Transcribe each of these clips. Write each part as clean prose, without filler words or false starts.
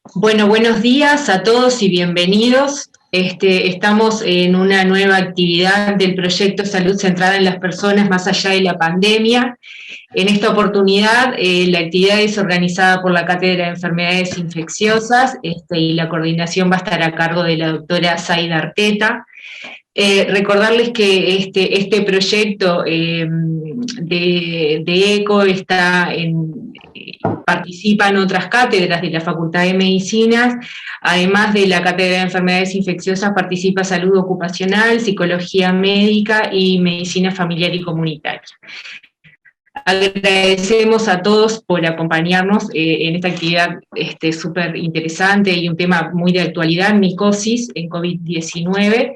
Bueno, buenos días a todos y bienvenidos. Estamos en una nueva actividad del proyecto Salud Centrada en las Personas más allá de la pandemia. En esta oportunidad, la actividad es organizada por la Cátedra de Enfermedades Infecciosas y la coordinación va a estar a cargo de la doctora Zaida Arteta. Recordarles que este proyecto de ECO participan otras cátedras de la Facultad de Medicinas, además de la Cátedra de Enfermedades Infecciosas participa Salud Ocupacional, Psicología Médica y Medicina Familiar y Comunitaria. Agradecemos a todos por acompañarnos en esta actividad súper interesante y un tema muy de actualidad, micosis en COVID-19.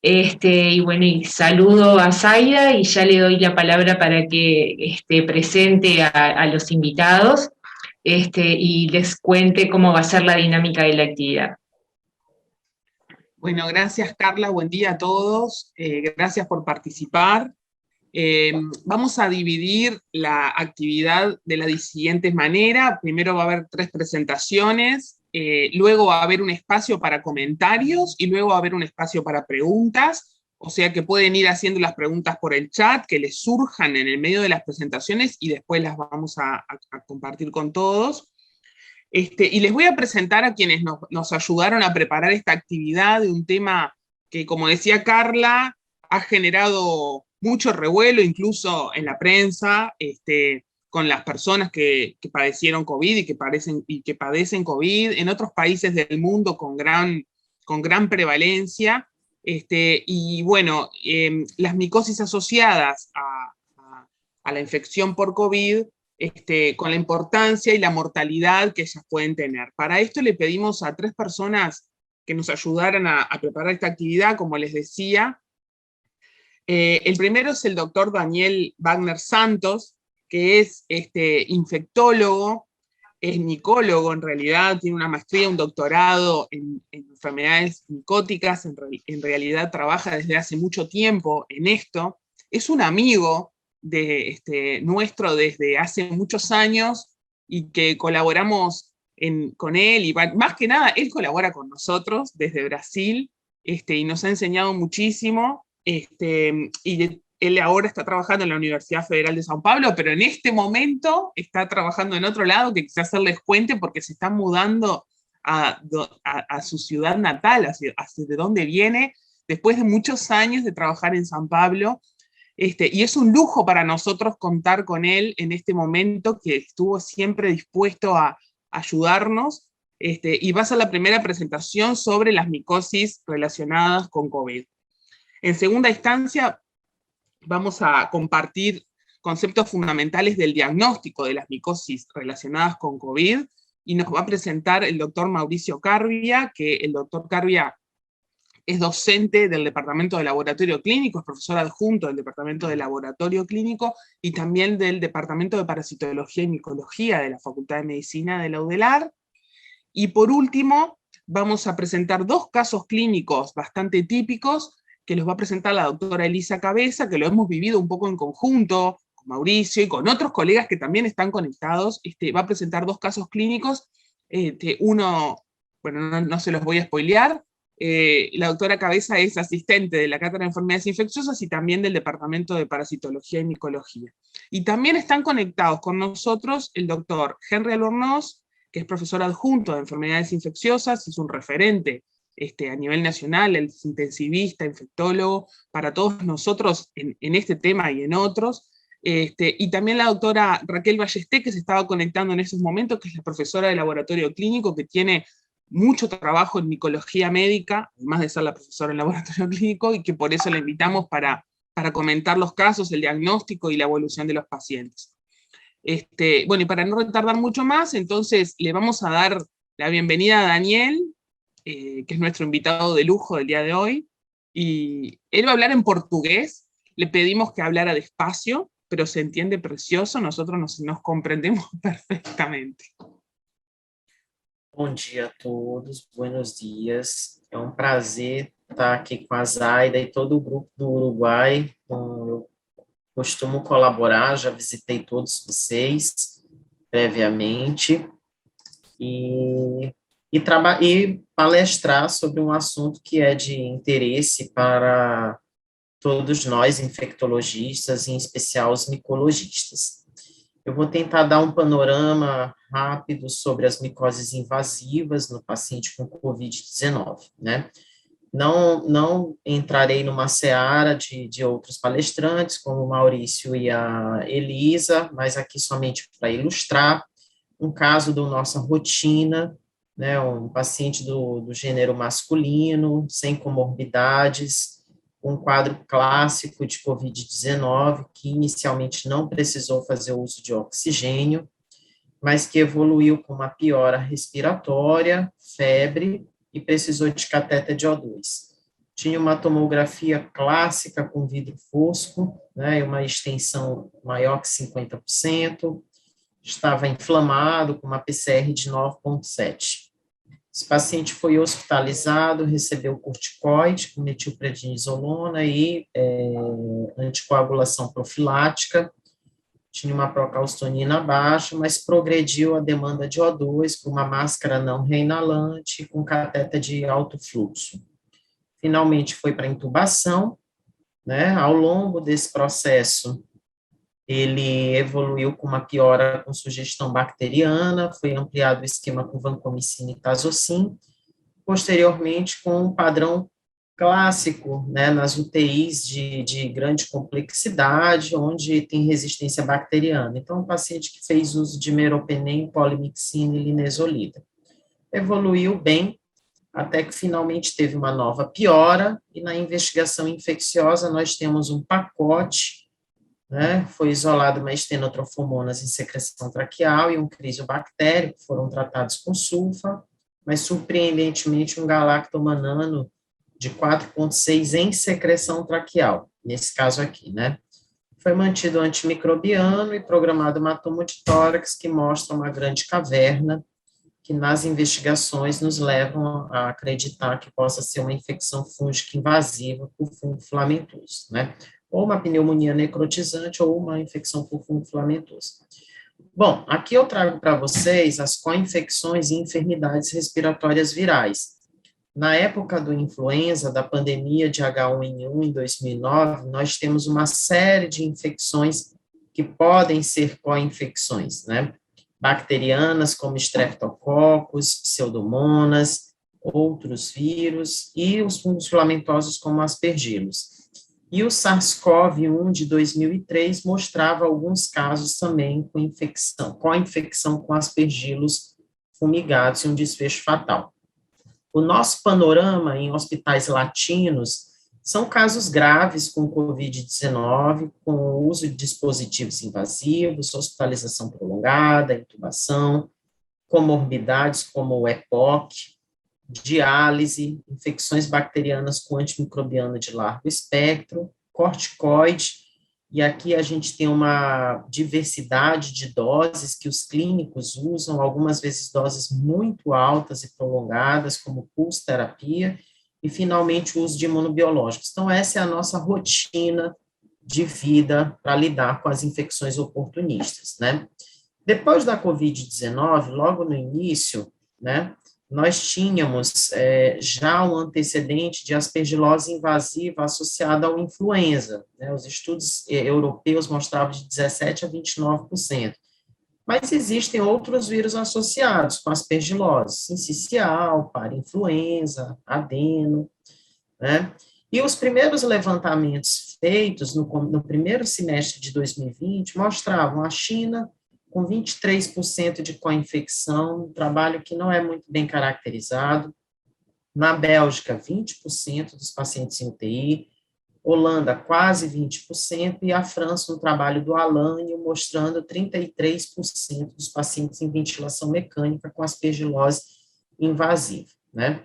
Y bueno, y saludo a Zaida y ya le doy la palabra para que presente a los invitados y les cuente cómo va a ser la dinámica de la actividad. Bueno, gracias Carla, buen día a todos, gracias por participar. Vamos a dividir la actividad de la siguiente manera. Primero va a haber 3 presentaciones, luego va a haber un espacio para comentarios y luego va a haber un espacio para preguntas, o sea que pueden ir haciendo las preguntas por el chat, que les surjan en el medio de las presentaciones y después las vamos a compartir con todos. Y les voy a presentar a quienes nos ayudaron a preparar esta actividad de un tema que, como decía Carla, ha generado mucho revuelo, incluso en la prensa, con las personas que padecieron COVID y que padecen COVID, en otros países del mundo con gran prevalencia. Y bueno, las micosis asociadas a la infección por COVID, con la importancia y la mortalidad que ellas pueden tener. Para esto le pedimos a 3 personas que nos ayudaran a preparar esta actividad, como les decía. El primero es el doctor Daniel Wagner Santos, que es infectólogo, es micólogo en realidad, tiene una maestría, un doctorado en enfermedades micóticas, en realidad trabaja desde hace mucho tiempo en esto, es un amigo nuestro desde hace muchos años y que colaboramos con él, y más que nada él colabora con nosotros desde Brasil, y nos ha enseñado muchísimo, y él ahora está trabajando en la Universidad Federal de São Paulo, pero en este momento está trabajando en otro lado, que quizás hacerles cuente porque se está mudando a su ciudad natal, hacia de donde viene, después de muchos años de trabajar en São Paulo. Y es un lujo para nosotros contar con él en este momento, que estuvo siempre dispuesto a ayudarnos, y va a ser la primera presentación sobre las micosis relacionadas con COVID. En segunda instancia, vamos a compartir conceptos fundamentales del diagnóstico de las micosis relacionadas con COVID, y nos va a presentar el doctor Mauricio Carbia, que el doctor Carbia es docente del Departamento de Laboratorio Clínico, es profesor adjunto del Departamento de Laboratorio Clínico y también del Departamento de Parasitología y Micología de la Facultad de Medicina de la UDELAR. Y por último, vamos a presentar 2 casos clínicos bastante típicos que los va a presentar la doctora Elisa Cabeza, que lo hemos vivido un poco en conjunto, con Mauricio y con otros colegas que también están conectados. Va a presentar 2 casos clínicos, uno, bueno, no se los voy a spoilear. La doctora Cabeza es asistente de la Cátedra de Enfermedades Infecciosas y también del Departamento de Parasitología y Micología. Y también están conectados con nosotros el doctor Henry Albornoz, que es profesor adjunto de Enfermedades Infecciosas, es un referente a nivel nacional, el intensivista, infectólogo, para todos nosotros en este tema y en otros. Y también la doctora Raquel Ballesté, que se estaba conectando en esos momentos, que es la profesora de laboratorio clínico, que tiene mucho trabajo en micología médica, además de ser la profesora en laboratorio clínico, y que por eso la invitamos para comentar los casos, el diagnóstico y la evolución de los pacientes. Bueno, y para no retardar mucho más, entonces le vamos a dar la bienvenida a Daniel, que es nuestro invitado de lujo del día de hoy, y él va a hablar en portugués. Le pedimos que hablara despacio, pero se entiende precioso, nosotros nos comprendemos perfectamente. Bom dia a todos, buenos dias. É um prazer estar aqui com a Zaida e todo o grupo do Uruguai. Eu costumo colaborar, já visitei todos vocês previamente. E e palestrar sobre um assunto que é de interesse para todos nós, infectologistas, em especial os micologistas. Eu vou tentar dar um panorama rápido sobre as micoses invasivas no paciente com COVID-19, né? Não entrarei numa seara de outros palestrantes, como o Maurício e a Elisa, mas aqui somente para ilustrar um caso da nossa rotina, né, um paciente do gênero masculino, sem comorbidades, um quadro clássico de COVID-19, que inicialmente não precisou fazer uso de oxigênio, mas que evoluiu com uma piora respiratória, febre, e precisou de catéter de O2. Tinha uma tomografia clássica com vidro fosco, né, e uma extensão maior que 50%, estava inflamado, com uma PCR de 9,7. Esse paciente foi hospitalizado, recebeu corticoide, com metilprednisolona e anticoagulação profilática, tinha uma procalcitonina baixa, mas progrediu a demanda de O2 por uma máscara não reinalante com catéter de alto fluxo. Finalmente foi para intubação, né? Ao longo desse processo, ele evoluiu com uma piora com sugestão bacteriana, foi ampliado o esquema com vancomicina e tazocin, posteriormente com um padrão clássico, né, nas UTIs de grande complexidade, onde tem resistência bacteriana. Então, um paciente que fez uso de meropenem, polimixina e linezolida. Evoluiu bem, até que finalmente teve uma nova piora, e na investigação infecciosa nós temos um pacote, né, foi isolado uma estenotrofomonas em secreção traqueal e um crisiobactério, que foram tratados com sulfa, mas surpreendentemente um galactomanano de 4,6 em secreção traqueal, nesse caso aqui, né. Foi mantido antimicrobiano e programado uma tomo de tórax que mostra uma grande caverna, que nas investigações nos levam a acreditar que possa ser uma infecção fúngica invasiva por fungo filamentoso, né, ou uma pneumonia necrotizante ou uma infecção por fungo filamentoso. Bom, aqui eu trago para vocês as co-infecções e enfermidades respiratórias virais. Na época do influenza, da pandemia de H1N1 em 2009, nós temos uma série de infecções que podem ser co-infecções, né? Bacterianas, como Streptococcus, Pseudomonas, outros vírus, e os fungos filamentosos, como Aspergillus. E o SARS-CoV-1 de 2003 mostrava alguns casos também com infecção com Aspergillus fumigados e um desfecho fatal. O nosso panorama em hospitais latinos são casos graves com Covid-19, com o uso de dispositivos invasivos, hospitalização prolongada, intubação, comorbidades como o EPOC, diálise, infecções bacterianas com antimicrobiano de largo espectro, corticoide, e aqui a gente tem uma diversidade de doses que os clínicos usam, algumas vezes doses muito altas e prolongadas, como pulse terapia, e finalmente o uso de imunobiológicos. Então, essa é a nossa rotina de vida para lidar com as infecções oportunistas, né? Depois da Covid-19, logo no início, né, nós tínhamos já um antecedente de aspergilose invasiva associada ao influenza, né, os estudos europeus mostravam de 17% a 29%, mas existem outros vírus associados com aspergilose, sincicial, parainfluenza, adeno, né, e os primeiros levantamentos feitos no primeiro semestre de 2020 mostravam a China com 23% de co-infecção, um trabalho que não é muito bem caracterizado. Na Bélgica, 20% dos pacientes em UTI, Holanda, quase 20%, e a França, um trabalho do Alânio, mostrando 33% dos pacientes em ventilação mecânica com aspergilose invasiva, né?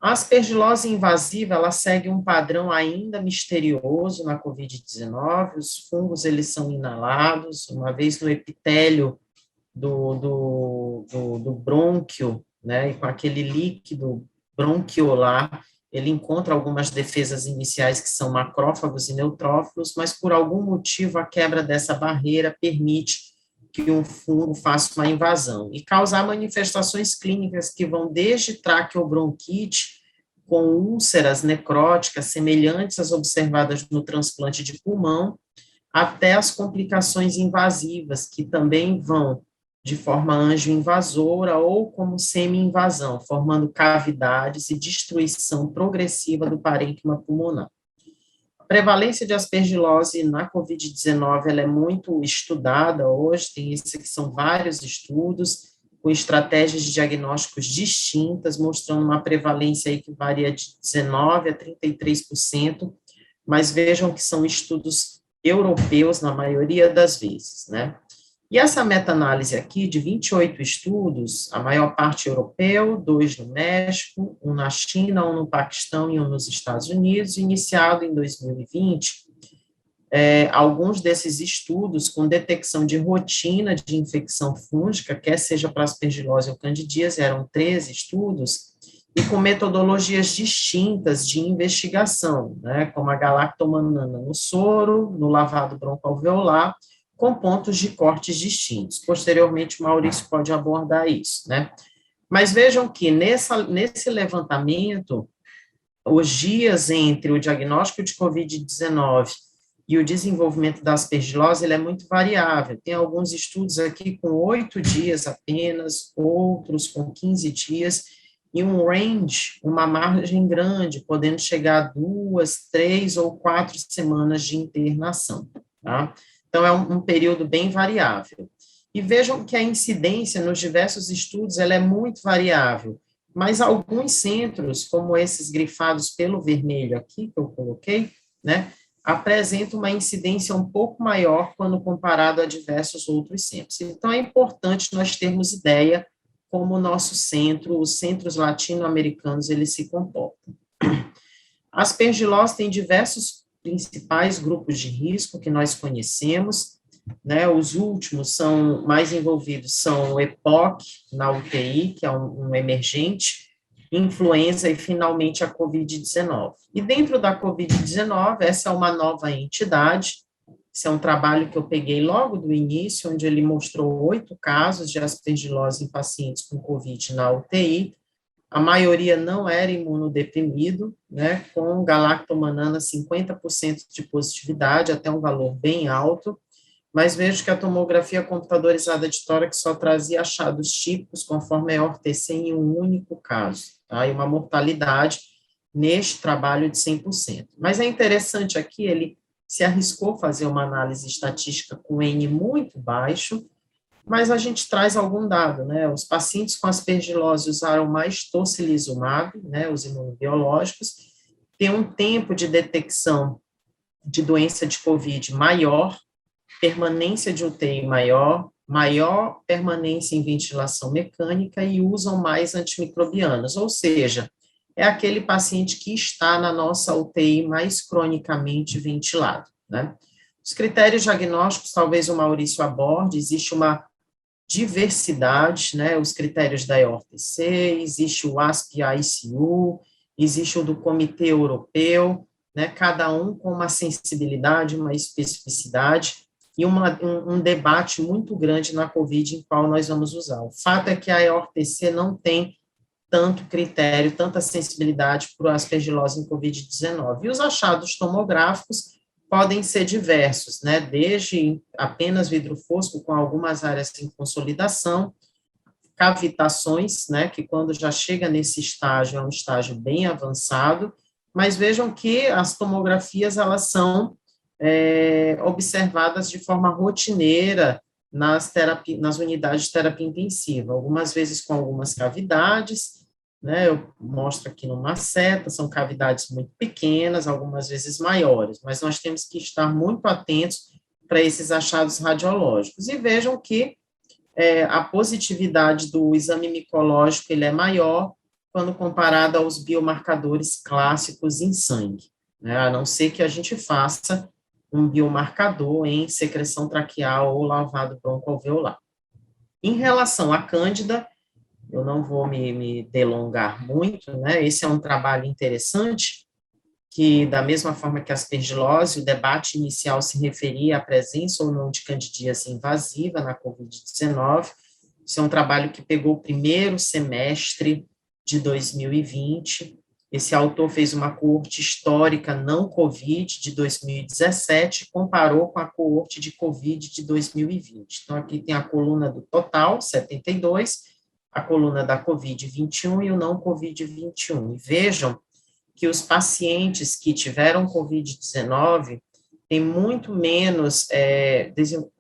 A aspergilose invasiva, ela segue um padrão ainda misterioso na COVID-19, os fungos, eles são inalados, uma vez no epitélio do brônquio, né, e com aquele líquido bronquiolar, ele encontra algumas defesas iniciais que são macrófagos e neutrófilos, mas por algum motivo a quebra dessa barreira permite que um fungo faça uma invasão, e causar manifestações clínicas que vão desde traqueobronquite, com úlceras necróticas semelhantes às observadas no transplante de pulmão, até as complicações invasivas, que também vão de forma angioinvasora ou como semi-invasão, formando cavidades e destruição progressiva do parênquima pulmonar. A prevalência de aspergilose na COVID-19 ela é muito estudada hoje, são vários estudos com estratégias de diagnósticos distintas, mostrando uma prevalência aí que varia de 19% a 33%, mas vejam que são estudos europeus na maioria das vezes, né? E essa meta-análise aqui, de 28 estudos, a maior parte europeu, 2 no México, 1 na China, 1 no Paquistão e 1 nos Estados Unidos, iniciado em 2020, alguns desses estudos com detecção de rotina de infecção fúngica, quer seja para aspergilose ou candidíase, eram 13 estudos, e com metodologias distintas de investigação, né, como a galactomanana no soro, no lavado broncoalveolar, com pontos de cortes distintos. Posteriormente, o Maurício pode abordar isso, né? Mas vejam que nesse levantamento, os dias entre o diagnóstico de COVID-19 e o desenvolvimento da aspergilose, ele é muito variável. Tem alguns estudos aqui com 8 dias apenas, outros com 15 dias, e um range, uma margem grande, podendo chegar a 2, 3 ou 4 semanas de internação, tá? Então, é um período bem variável. E vejam que a incidência nos diversos estudos, ela é muito variável, mas alguns centros, como esses grifados pelo vermelho aqui, que eu coloquei, né, apresentam uma incidência um pouco maior quando comparado a diversos outros centros. Então, é importante nós termos ideia como o nosso centro, os centros latino-americanos, eles se comportam. A aspergilose tem diversos principais grupos de risco que nós conhecemos, né, os últimos são mais envolvidos são o EPOC na UTI, que é um emergente, influenza e finalmente a COVID-19. E dentro da COVID-19, essa é uma nova entidade, esse é um trabalho que eu peguei logo do início, onde ele mostrou 8 casos de aspergilose em pacientes com COVID na UTI. A maioria não era imunodeprimido, né, com galactomanana 50% de positividade, até um valor bem alto, mas vejo que a tomografia computadorizada de tórax só trazia achados típicos conforme a ORTC em um único caso, tá, e uma mortalidade neste trabalho de 100%. Mas é interessante aqui, ele se arriscou a fazer uma análise estatística com N muito baixo, mas a gente traz algum dado, né, os pacientes com aspergilose usaram mais tocilizumab, né, os imunobiológicos, tem um tempo de detecção de doença de COVID maior, permanência de UTI maior, maior permanência em ventilação mecânica e usam mais antimicrobianos, ou seja, é aquele paciente que está na nossa UTI mais cronicamente ventilado, né. Os critérios diagnósticos, talvez o Maurício aborde, existe uma diversidade, né, os critérios da EORTC, existe o ASP-ICU, existe o do Comitê Europeu, né, cada um com uma sensibilidade, uma especificidade, e um debate muito grande na COVID em qual nós vamos usar. O fato é que a EORTC não tem tanto critério, tanta sensibilidade para a aspergilose em COVID-19, e os achados tomográficos podem ser diversos, né, desde apenas vidro fosco com algumas áreas em consolidação, cavitações, né, que quando já chega nesse estágio, é um estágio bem avançado, mas vejam que as tomografias, elas são observadas de forma rotineira nas unidades de terapia intensiva, algumas vezes com algumas cavidades, né, eu mostro aqui numa seta, são cavidades muito pequenas, algumas vezes maiores, mas nós temos que estar muito atentos para esses achados radiológicos, e vejam que a positividade do exame micológico, ele é maior quando comparado aos biomarcadores clássicos em sangue, né, a não ser que a gente faça um biomarcador em secreção traqueal ou lavado broncoalveolar. Em relação à cândida, eu não vou me delongar muito, né, esse é um trabalho interessante, que, da mesma forma que a aspergilose, o debate inicial se referia à presença ou não de candidíase invasiva na Covid-19. Isso é um trabalho que pegou o primeiro semestre de 2020. Esse autor fez uma coorte histórica não Covid de 2017 e comparou com a coorte de Covid de 2020. Então, aqui tem a coluna do total, 72, a coluna da Covid 21 e o não Covid 21. E vejam que os pacientes que tiveram Covid-19 têm muito menos,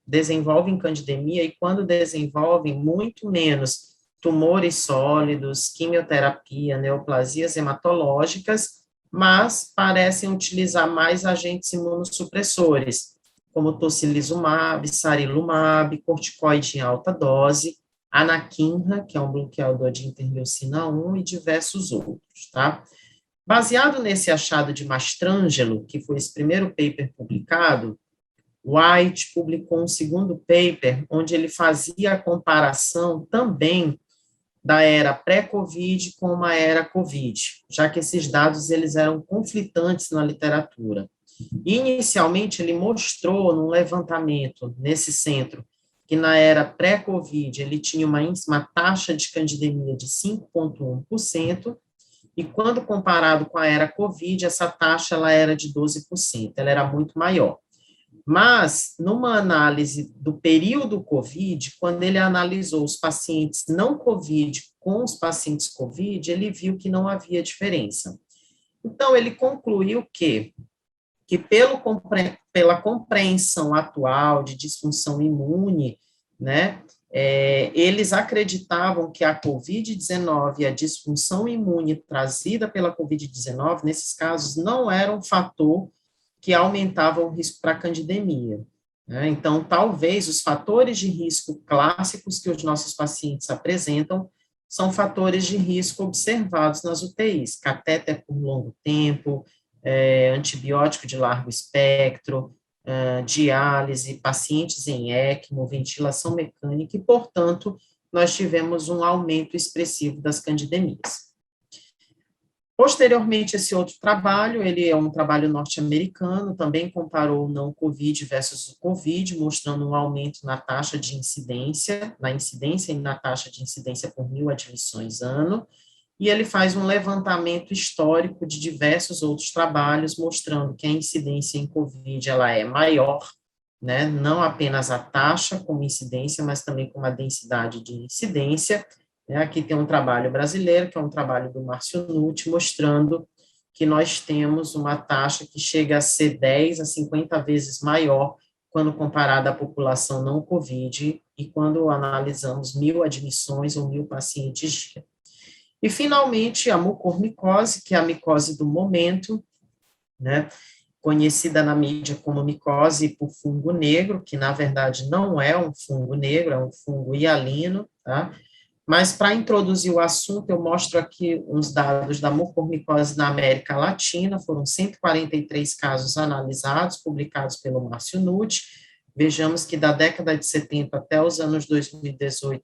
desenvolvem candidemia, e quando desenvolvem, muito menos tumores sólidos, quimioterapia, neoplasias hematológicas, mas parecem utilizar mais agentes imunossupressores, como tocilizumab, sarilumab, corticoide em alta dose, anakinra, que é um bloqueador de interleucina 1, e diversos outros, tá? Baseado nesse achado de Mastrangelo, que foi esse primeiro paper publicado, White publicou um segundo paper, onde ele fazia a comparação também da era pré-Covid com uma era Covid, já que esses dados eles eram conflitantes na literatura. Inicialmente, ele mostrou num levantamento nesse centro que na era pré-Covid ele tinha uma taxa de candidemia de 5,1%, e quando comparado com a era Covid, essa taxa ela era de 12%, ela era muito maior. Mas, numa análise do período Covid, quando ele analisou os pacientes não Covid com os pacientes Covid, ele viu que não havia diferença. Então, ele concluiu que pela compreensão atual de disfunção imune, né, eles acreditavam que a Covid-19 e a disfunção imune trazida pela Covid-19, nesses casos, não era um fator que aumentava o risco para candidemia, né? Então, talvez os fatores de risco clássicos que os nossos pacientes apresentam são fatores de risco observados nas UTIs, catéter por longo tempo, antibiótico de largo espectro, diálise, pacientes em ECMO, ventilação mecânica, e, portanto, nós tivemos um aumento expressivo das candidemias. Posteriormente, esse outro trabalho, ele é um trabalho norte-americano, também comparou o não COVID versus o COVID, mostrando um aumento na taxa de incidência, e na taxa de incidência por 1.000 admissões ano, e ele faz um levantamento histórico de diversos outros trabalhos, mostrando que a incidência em COVID, ela é maior, né, não apenas a taxa como incidência, mas também como a densidade de incidência. Aqui tem um trabalho brasileiro, que é um trabalho do Márcio Nutti, mostrando que nós temos uma taxa que chega a ser 10 a 50 vezes maior quando comparada à população não COVID e quando analisamos 1.000 admissões ou 1.000 pacientes dia. E, finalmente, a mucormicose, que é a micose do momento, né, conhecida na mídia como micose por fungo negro, que, na verdade, não é um fungo negro, é um fungo hialino, tá? Mas, para introduzir o assunto, eu mostro aqui uns dados da mucormicose na América Latina. Foram 143 casos analisados, publicados pelo Márcio Nutti. Vejamos que da década de 70 até os anos 2018,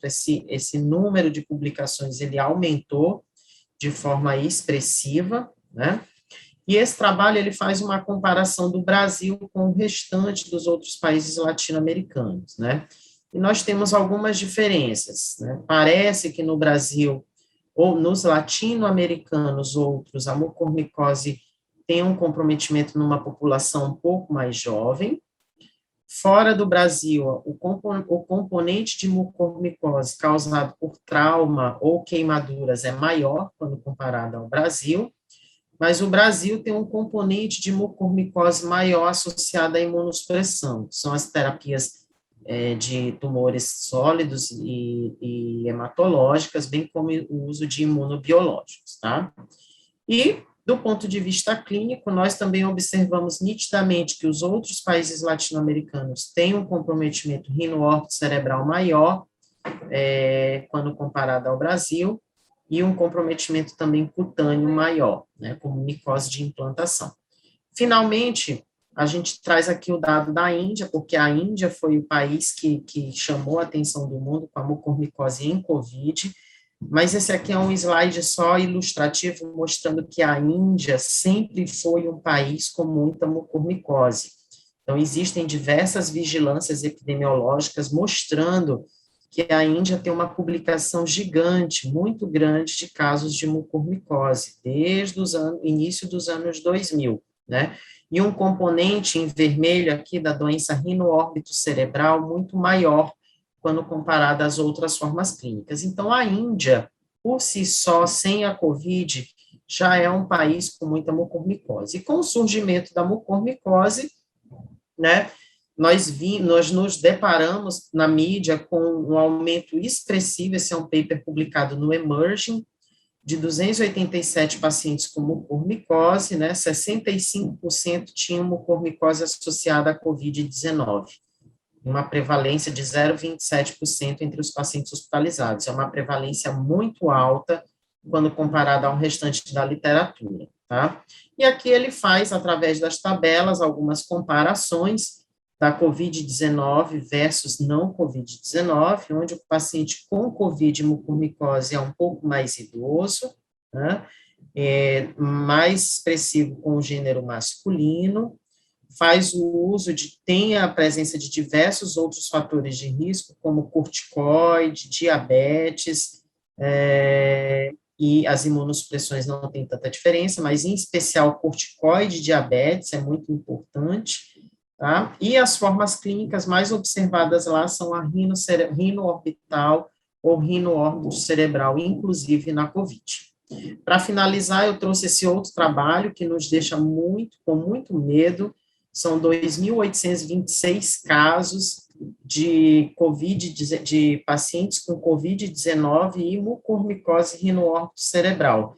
esse número de publicações ele aumentou de forma expressiva, né? E esse trabalho ele faz uma comparação do Brasil com o restante dos outros países latino-americanos, né? E nós temos algumas diferenças, né? Parece que no Brasil, ou nos latino-americanos outros, a mucormicose tem um comprometimento numa população um pouco mais jovem. Fora do Brasil, o componente de mucormicose causado por trauma ou queimaduras é maior quando comparado ao Brasil, mas o Brasil tem um componente de mucormicose maior associado à imunossupressão, que são as terapias de tumores sólidos e hematológicas, bem como o uso de imunobiológicos, tá? E, do ponto de vista clínico, nós também observamos nitidamente que os outros países latino-americanos têm um comprometimento rino-órbico cerebral maior, quando comparado ao Brasil, e um comprometimento também cutâneo maior, né, como micose de implantação. Finalmente, a gente traz aqui o dado da Índia, porque a Índia foi o país que chamou a atenção do mundo com a mucormicose em COVID. Mas esse aqui é um slide só ilustrativo, mostrando que a Índia sempre foi um país com muita mucormicose. Então, existem diversas vigilâncias epidemiológicas mostrando que a Índia tem uma publicação gigante, muito grande, de casos de mucormicose, desde o início dos anos 2000, né? E um componente em vermelho aqui da doença rino-órbito cerebral muito maior, quando comparada às outras formas clínicas. Então, a Índia, por si só, sem a COVID, já é um país com muita mucormicose. E com o surgimento da mucormicose, né, nós nos deparamos na mídia com um aumento expressivo, esse é um paper publicado no Emerging, de 287 pacientes com mucormicose, né, 65% tinham mucormicose associada à COVID-19, uma prevalência de 0,27% entre os pacientes hospitalizados. É uma prevalência muito alta quando comparada ao restante da literatura, tá? E aqui ele faz, através das tabelas, algumas comparações da COVID-19 versus não COVID-19, onde o paciente com COVID e mucormicose é um pouco mais idoso, né? Mais expressivo com o gênero masculino, faz o uso tem a presença de diversos outros fatores de risco, como corticoide, diabetes, e as imunossupressões não tem tanta diferença, mas em especial corticoide e diabetes é muito importante, tá? E as formas clínicas mais observadas lá são a rino-orbital ou rino-órbito cerebral, inclusive na COVID. Para finalizar, eu trouxe esse outro trabalho que nos deixa com muito medo. São 2.826 casos de de pacientes com COVID-19 e mucormicose rino-órbito cerebral,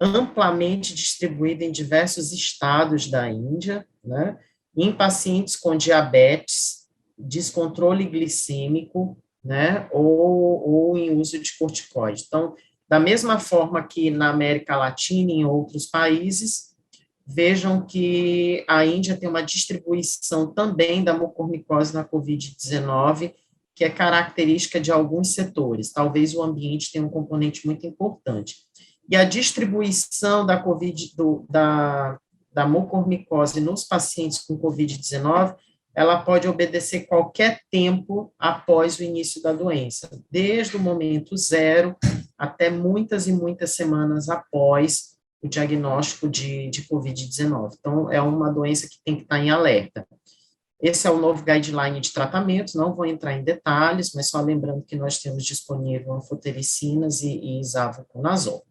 amplamente distribuída em diversos estados da Índia, né, em pacientes com diabetes, descontrole glicêmico, né, ou em uso de corticoide. Então, da mesma forma que na América Latina e em outros países, vejam que a Índia tem uma distribuição também da mucormicose na COVID-19, que é característica de alguns setores. Talvez o ambiente tenha um componente muito importante. E a distribuição da da mucormicose nos pacientes com COVID-19, ela pode obedecer qualquer tempo após o início da doença, desde o momento zero até muitas e muitas semanas após o diagnóstico de COVID-19. Então, é uma doença que tem que estar em alerta. Esse é o novo guideline de tratamento, não vou entrar em detalhes, mas só lembrando que nós temos disponível anfotericinas e isavuconazol.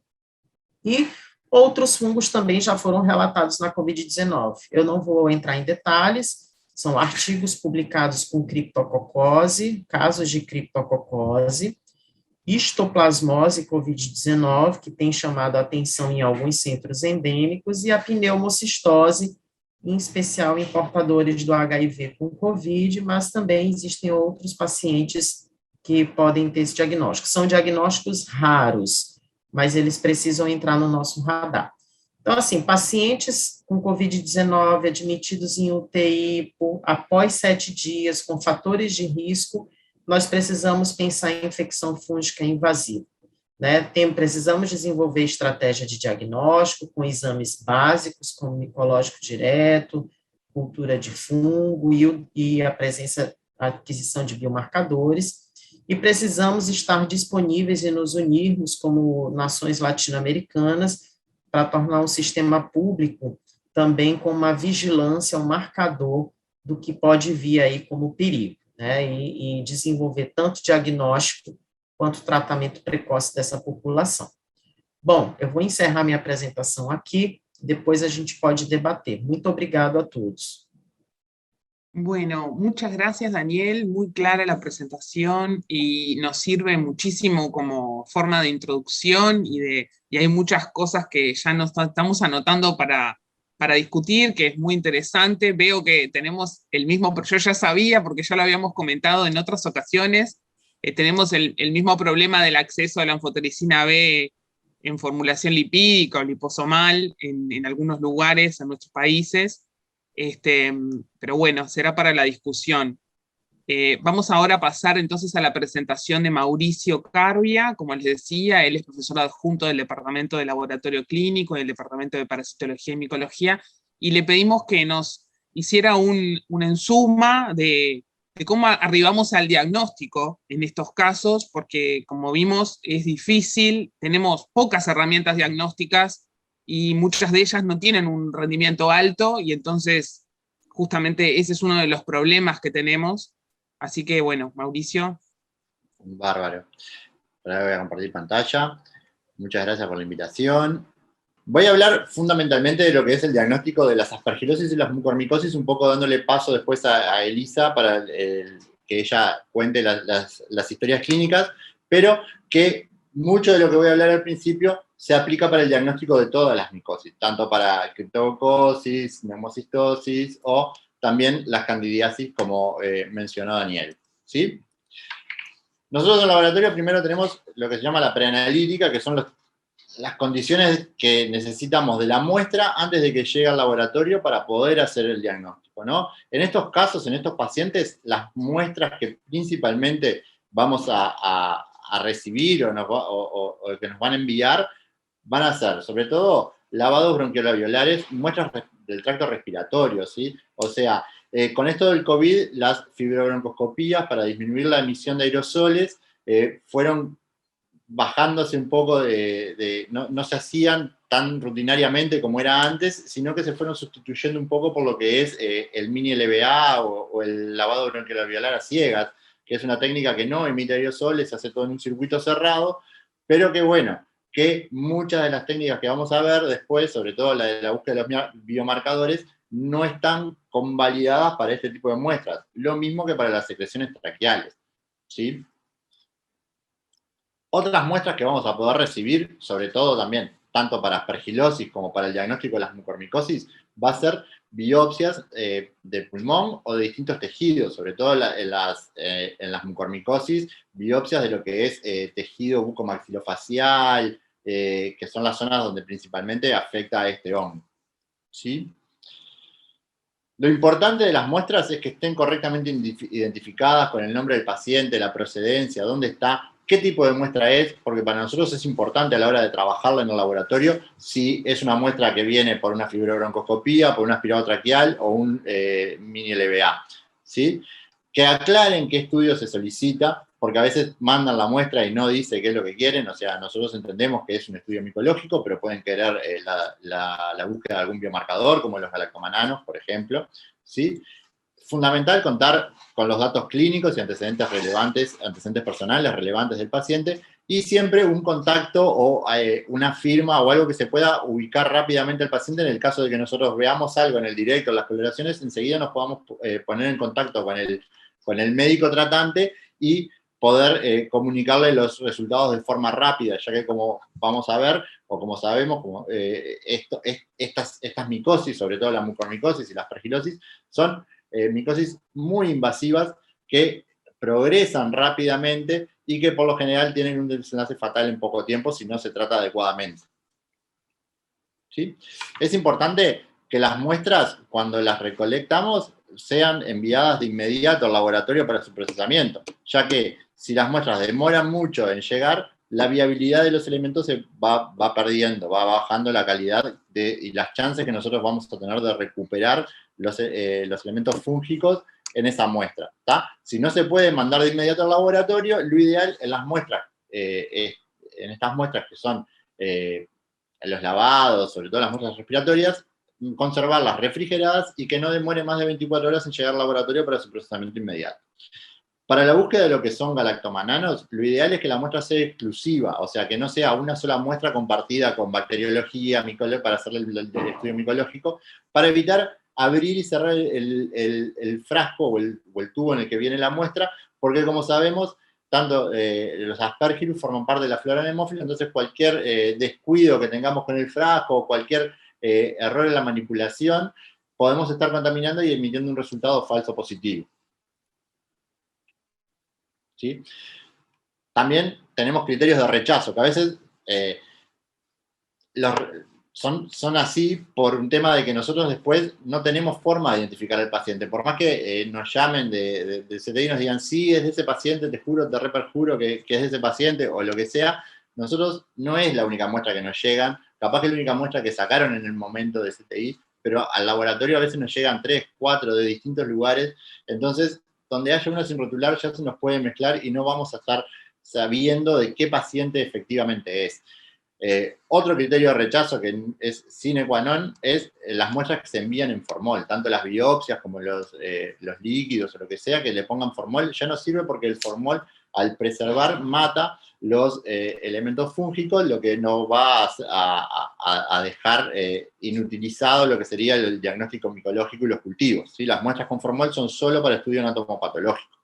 E outros fungos também já foram relatados na COVID-19. Eu não vou entrar em detalhes, são artigos publicados com criptococose, casos de criptococose, histoplasmose COVID-19, que tem chamado a atenção em alguns centros endêmicos, e a pneumocistose, em especial em portadores do HIV com COVID, mas também existem outros pacientes que podem ter esse diagnóstico. São diagnósticos raros, mas eles precisam entrar no nosso radar. Então, assim, pacientes com COVID-19 admitidos em UTI após 7 dias, com fatores de risco, nós precisamos pensar em infecção fúngica invasiva, né? Precisamos desenvolver estratégia de diagnóstico com exames básicos, como micológico direto, cultura de fungo e a aquisição de biomarcadores, e precisamos estar disponíveis e nos unirmos como nações latino-americanas para tornar um sistema público também com uma vigilância, um marcador do que pode vir aí como perigo, né, e desenvolver tanto diagnóstico quanto tratamento precoce dessa população. Bom, eu vou encerrar minha apresentação aqui, depois a gente pode debater. Muito obrigado a todos. Bueno, muchas gracias, Daniel, muy clara la presentación y nos sirve muchísimo como forma de introducción y hay muchas cosas que ya nos estamos anotando para discutir, que es muy interesante. Veo que tenemos el mismo, yo ya sabía porque ya lo habíamos comentado en otras ocasiones, tenemos el mismo problema del acceso a la anfotericina B en formulación lipídica o liposomal en algunos lugares, en nuestros países. Pero bueno, será para la discusión. Vamos ahora a pasar entonces a la presentación de Mauricio Carbia. Como les decía, él es profesor adjunto del Departamento de Laboratorio Clínico y del Departamento de Parasitología y Micología, y le pedimos que nos hiciera una ensuma de cómo arribamos al diagnóstico en estos casos, porque como vimos es difícil, tenemos pocas herramientas diagnósticas y muchas de ellas no tienen un rendimiento alto, y entonces justamente ese es uno de los problemas que tenemos. Así que bueno, Mauricio. Bárbaro. Ahora voy a compartir pantalla. Muchas gracias por la invitación. Voy a hablar fundamentalmente de lo que es el diagnóstico de las aspergilosis y las mucormicosis, un poco dándole paso después a Elisa para que ella cuente las historias clínicas, pero que mucho de lo que voy a hablar al principio se aplica para el diagnóstico de todas las micosis, tanto para criptococcus, neumocistosis o también las candidiasis, como mencionó Daniel. ¿Sí? Nosotros en el laboratorio primero tenemos lo que se llama la preanalítica, que son las condiciones que necesitamos de la muestra antes de que llegue al laboratorio para poder hacer el diagnóstico, ¿no? En estos casos, en estos pacientes, las muestras que principalmente vamos a recibir o que nos van a enviar van a ser, sobre todo, lavados bronquiolabiolares, muestras del tracto respiratorio, ¿sí? O sea, con esto del COVID, las fibrobroncoscopías para disminuir la emisión de aerosoles fueron bajándose un poco no se hacían tan rutinariamente como era antes, sino que se fueron sustituyendo un poco por lo que es el mini LVA o el lavado bronquiolabiolar a ciegas, que es una técnica que no emite aerosoles, se hace todo en un circuito cerrado, pero que bueno, que muchas de las técnicas que vamos a ver después, sobre todo la de la búsqueda de los biomarcadores, no están convalidadas para este tipo de muestras. Lo mismo que para las secreciones traqueales, ¿sí? Otras muestras que vamos a poder recibir, sobre todo también, tanto para aspergilosis como para el diagnóstico de las mucormicosis, va a ser biopsias de pulmón o de distintos tejidos, sobre todo en las mucormicosis, biopsias de lo que es tejido bucomaxilofacial, que son las zonas donde principalmente afecta a este hongo. ¿Sí? Lo importante de las muestras es que estén correctamente identificadas con el nombre del paciente, la procedencia, dónde está, qué tipo de muestra es, porque para nosotros es importante a la hora de trabajarla en el laboratorio si es una muestra que viene por una fibrobroncoscopía, por un aspirado traqueal o un mini LVA, ¿sí? Que aclaren qué estudio se solicita, porque a veces mandan la muestra y no dice qué es lo que quieren, o sea, nosotros entendemos que es un estudio micológico, pero pueden querer la búsqueda de algún biomarcador, como los galactomananos, por ejemplo, ¿sí? Fundamental contar con los datos clínicos y antecedentes relevantes, antecedentes personales relevantes del paciente, y siempre un contacto o una firma o algo que se pueda ubicar rápidamente al paciente en el caso de que nosotros veamos algo en el directo, en las coloraciones, enseguida nos podamos poner en contacto con el médico tratante y poder comunicarle los resultados de forma rápida, ya que como vamos a ver, o como sabemos, estas micosis, sobre todo la mucormicosis y la aspergilosis, son micosis muy invasivas que progresan rápidamente y que por lo general tienen un desenlace fatal en poco tiempo si no se trata adecuadamente. ¿Sí? Es importante que las muestras, cuando las recolectamos, sean enviadas de inmediato al laboratorio para su procesamiento, ya que si las muestras demoran mucho en llegar, la viabilidad de los elementos se va perdiendo, va bajando la calidad y las chances que nosotros vamos a tener de recuperar los elementos fúngicos en esa muestra. ¿Tá? Si no se puede mandar de inmediato al laboratorio, lo ideal en las muestras, en estas muestras que son los lavados, sobre todo las muestras respiratorias, conservarlas refrigeradas y que no demore más de 24 horas en llegar al laboratorio para su procesamiento inmediato. Para la búsqueda de lo que son galactomananos, lo ideal es que la muestra sea exclusiva, o sea, que no sea una sola muestra compartida con bacteriología, para hacer el estudio micológico, para evitar abrir y cerrar el frasco o el tubo en el que viene la muestra, porque como sabemos, tanto los aspergillus forman parte de la flora anemófila, entonces cualquier descuido que tengamos con el frasco o cualquier error en la manipulación, podemos estar contaminando y emitiendo un resultado falso positivo. ¿Sí? También tenemos criterios de rechazo, que a veces son así por un tema de que nosotros después no tenemos forma de identificar al paciente. Por más que nos llamen de CTI y nos digan, sí, es de ese paciente, te juro, te reperjuro que es de ese paciente, o lo que sea, nosotros no es la única muestra que nos llegan, capaz que es la única muestra que sacaron en el momento de CTI, pero al laboratorio a veces nos llegan 3, 4 de distintos lugares, entonces, donde haya uno sin rotular ya se nos puede mezclar y no vamos a estar sabiendo de qué paciente efectivamente es. Otro criterio de rechazo que es sine qua non es las muestras que se envían en formol, tanto las biopsias como los líquidos o lo que sea, que le pongan formol, ya no sirve porque el formol al preservar mata los elementos fúngicos, lo que nos va a dejar inutilizado lo que sería el diagnóstico micológico y los cultivos, ¿sí? Las muestras con formol son solo para estudio anatomopatológico.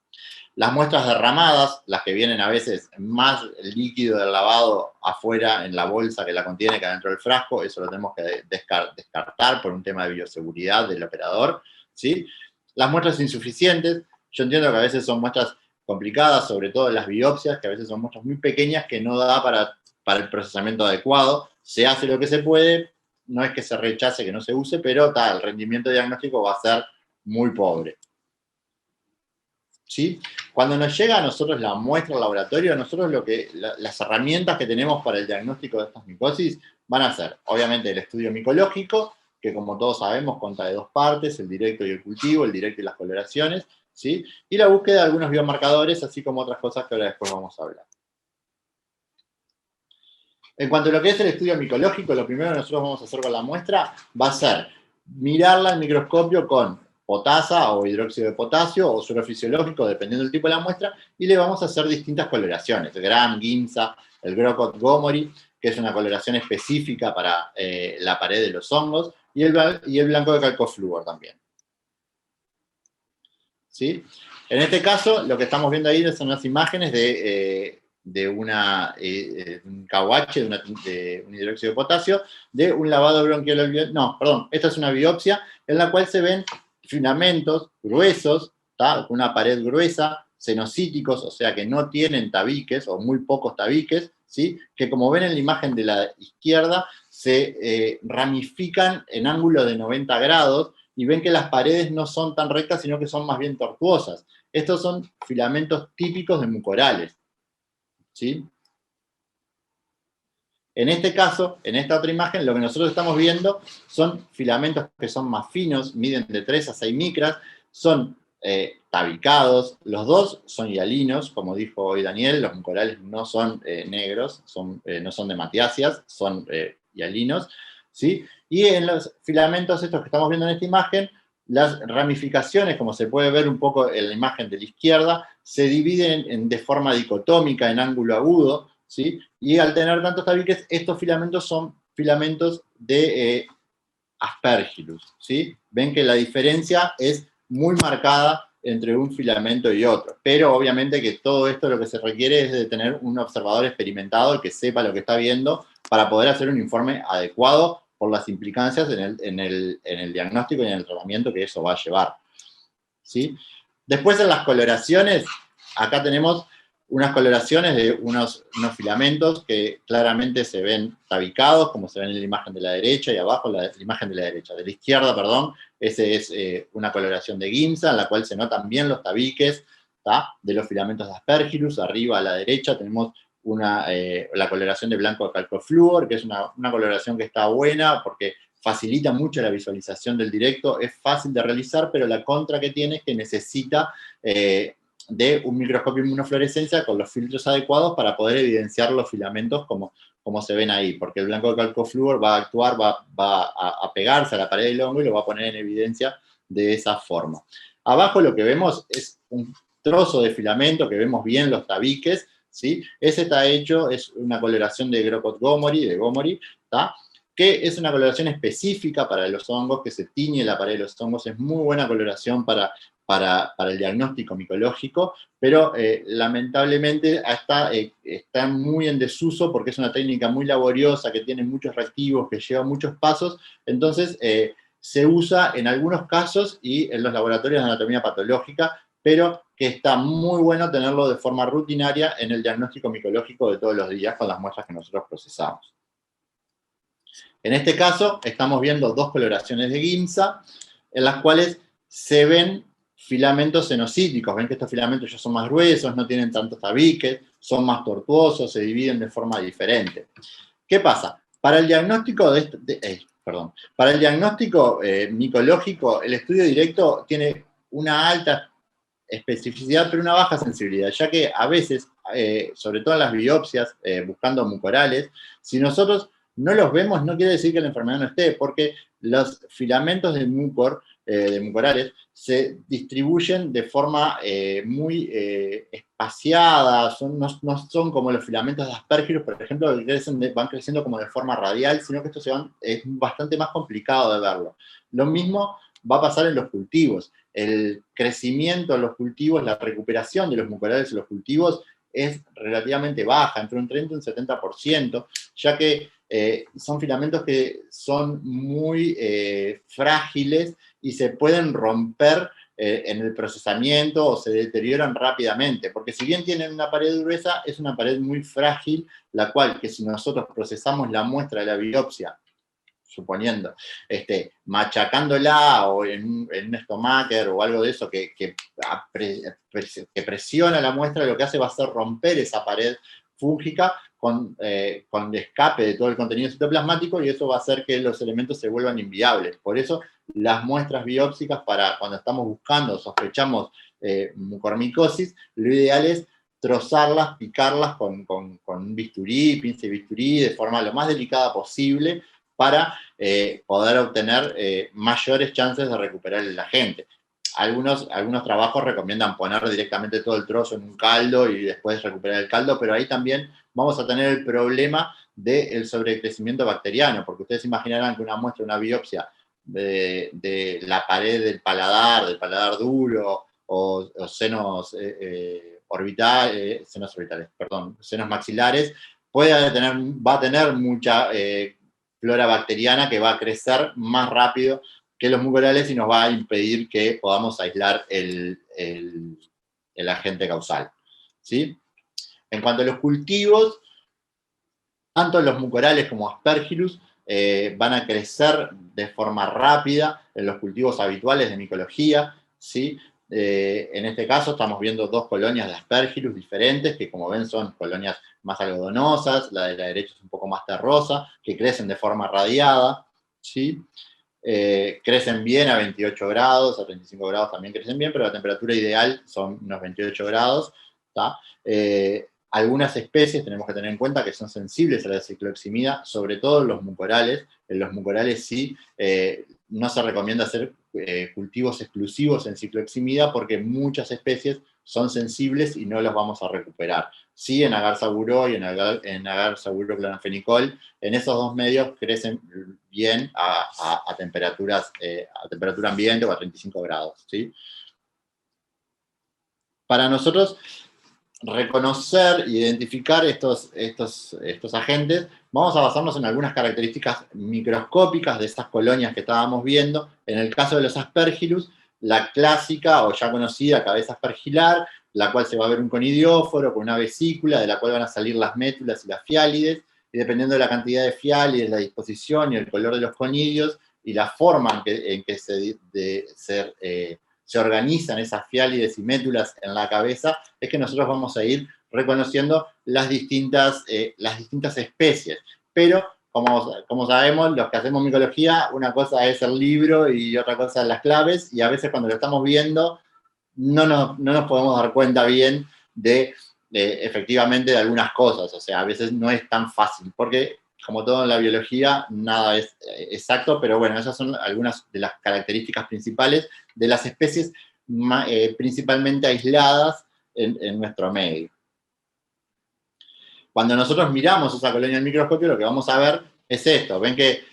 Las muestras derramadas, las que vienen a veces más líquido del lavado afuera en la bolsa que la contiene que adentro del frasco, eso lo tenemos que descartar por un tema de bioseguridad del operador, ¿sí? Las muestras insuficientes, yo entiendo que a veces son muestras complicadas, sobre todo las biopsias, que a veces son muestras muy pequeñas que no da para el procesamiento adecuado, se hace lo que se puede, no es que se rechace, que no se use, pero el rendimiento diagnóstico va a ser muy pobre. ¿Sí? Cuando nos llega a nosotros la muestra al laboratorio, nosotros las herramientas que tenemos para el diagnóstico de estas micosis van a ser, obviamente, el estudio micológico, que como todos sabemos consta de dos partes, el directo y el cultivo, el directo y las coloraciones, ¿sí? Y la búsqueda de algunos biomarcadores, así como otras cosas que ahora después vamos a hablar. En cuanto a lo que es el estudio micológico, lo primero que nosotros vamos a hacer con la muestra va a ser mirarla al microscopio con potasa o hidróxido de potasio o suero fisiológico, dependiendo del tipo de la muestra, y le vamos a hacer distintas coloraciones, Gram, Giemsa, el Grocott Gomori, que es una coloración específica para la pared de los hongos, y el blanco de calcoflúor también. ¿Sí? En este caso, lo que estamos viendo ahí son unas imágenes de un cahuache, de un hidróxido de potasio, de un lavado bronquial, no, perdón, esta es una biopsia en la cual se ven filamentos gruesos, con una pared gruesa, cenocíticos, o sea que no tienen tabiques, o muy pocos tabiques, ¿sí? Que como ven en la imagen de la izquierda, se ramifican en ángulo de 90 grados, y ven que las paredes no son tan rectas, sino que son más bien tortuosas. Estos son filamentos típicos de mucorales, ¿sí? En este caso, en esta otra imagen, lo que nosotros estamos viendo son filamentos que son más finos, miden de 3 a 6 micras, son tabicados, los dos son hialinos, como dijo hoy Daniel, los mucorales no son negros, no son de matiáceas, son hialinos, ¿sí? Y en los filamentos estos que estamos viendo en esta imagen, las ramificaciones, como se puede ver un poco en la imagen de la izquierda, se dividen de forma dicotómica en ángulo agudo, ¿sí? Y al tener tantos tabiques, estos filamentos son filamentos de Aspergillus, ¿sí? Ven que la diferencia es muy marcada entre un filamento y otro, pero obviamente que todo esto lo que se requiere es de tener un observador experimentado que sepa lo que está viendo para poder hacer un informe adecuado por las implicancias en el diagnóstico y en el tratamiento que eso va a llevar, ¿sí? Después en las coloraciones, acá tenemos unas coloraciones de unos filamentos que claramente se ven tabicados, como se ven en la imagen de la derecha, y abajo la imagen de la derecha. De la izquierda, perdón, ese es una coloración de Giemsa, en la cual se notan bien los tabiques, ¿tá? De los filamentos de Aspergillus. Arriba a la derecha tenemos la coloración de blanco de calcoflúor, que es una coloración que está buena, porque facilita mucho la visualización del directo, es fácil de realizar, pero la contra que tiene es que necesita de un microscopio de inmunofluorescencia con los filtros adecuados para poder evidenciar los filamentos como se ven ahí, porque el blanco de calcoflúor va a actuar, va a pegarse a la pared del hongo y lo va a poner en evidencia de esa forma. Abajo lo que vemos es un trozo de filamento, que vemos bien los tabiques, ¿sí? Ese está hecho, es una coloración de Grocott Gomori, ¿tá? Que es una coloración específica para los hongos, que se tiñe la pared de los hongos, es muy buena coloración para el diagnóstico micológico, pero lamentablemente está muy en desuso porque es una técnica muy laboriosa, que tiene muchos reactivos, que lleva muchos pasos, entonces se usa en algunos casos y en los laboratorios de anatomía patológica, pero que está muy bueno tenerlo de forma rutinaria en el diagnóstico micológico de todos los días con las muestras que nosotros procesamos. En este caso, estamos viendo dos coloraciones de Giemsa, en las cuales se ven filamentos cenocíticos. Ven que estos filamentos ya son más gruesos, no tienen tantos tabiques, son más tortuosos, se dividen de forma diferente. ¿Qué pasa? Para el diagnóstico para el diagnóstico micológico, el estudio directo tiene una alta especificidad, pero una baja sensibilidad, ya que a veces, sobre todo en las biopsias, buscando mucorales, si nosotros no los vemos, no quiere decir que la enfermedad no esté, porque los filamentos de mucorales, se distribuyen de forma muy espaciada, no son como los filamentos de Aspergillus, por ejemplo, que van creciendo como de forma radial, sino que esto es bastante más complicado de verlo. Lo mismo va a pasar en los cultivos. El crecimiento de los cultivos, la recuperación de los mucorales en los cultivos es relativamente baja, entre un 30 y un 70%, ya que son filamentos que son muy frágiles y se pueden romper en el procesamiento o se deterioran rápidamente, porque si bien tienen una pared gruesa, es una pared muy frágil, la cual que si nosotros procesamos la muestra de la biopsia, suponiendo, machacándola o en un stomacher o algo de eso que presiona la muestra, lo que hace va a ser romper esa pared fúngica con el escape de todo el contenido citoplasmático, y eso va a hacer que los elementos se vuelvan inviables. Por eso las muestras biópsicas, para cuando estamos buscando, sospechamos mucormicosis, lo ideal es trozarlas, picarlas con un bisturí, pinza y bisturí, de forma lo más delicada posible, para poder obtener mayores chances de recuperar el agente. Algunos trabajos recomiendan poner directamente todo el trozo en un caldo y después recuperar el caldo, pero ahí también vamos a tener el problema del sobrecrecimiento bacteriano, porque ustedes imaginarán que una muestra, una biopsia de la pared del paladar duro, o senos senos maxilares, va a tener mucha flora bacteriana que va a crecer más rápido que los mucorales y nos va a impedir que podamos aislar el agente causal, ¿sí? En cuanto a los cultivos, tanto los mucorales como Aspergillus van a crecer de forma rápida en los cultivos habituales de micología, ¿sí? En este caso estamos viendo dos colonias de Aspergillus diferentes, que como ven son colonias más algodonosas, la de la derecha es un poco más terrosa, que crecen de forma radiada, ¿sí? Crecen bien a 28 grados, a 35 grados también crecen bien, pero la temperatura ideal son unos 28 grados, ¿tá? Algunas especies tenemos que tener en cuenta que son sensibles a la cicloheximida, sobre todo los mucorales. En los mucorales sí, no se recomienda hacer cultivos exclusivos en cicloheximida porque muchas especies son sensibles y no los vamos a recuperar. Sí, en agar saburó y en agar saburó cloranfenicol, en esos dos medios crecen bien a temperatura ambiente o a 35 grados, ¿sí? Para nosotros reconocer e identificar estos agentes, vamos a basarnos en algunas características microscópicas de estas colonias que estábamos viendo. En el caso de los Aspergillus, la clásica o ya conocida cabeza aspergilar, la cual se va a ver un conidióforo con una vesícula, de la cual van a salir las métulas y las fiálides, y dependiendo de la cantidad de fiálides, la disposición y el color de los conidios, y la forma en que se organizan esas fiálides y métulas en la cabeza, es que nosotros vamos a ir reconociendo las distintas especies. Pero, como sabemos, los que hacemos micología, una cosa es el libro y otra cosa es las claves, y a veces cuando lo estamos viendo, no nos podemos dar cuenta bien efectivamente de algunas cosas. O sea, a veces no es tan fácil, porque como todo en la biología, nada es exacto, pero bueno, esas son algunas de las características principales de las especies principalmente aisladas en nuestro medio. Cuando nosotros miramos esa colonia al microscopio, lo que vamos a ver es esto. Ven que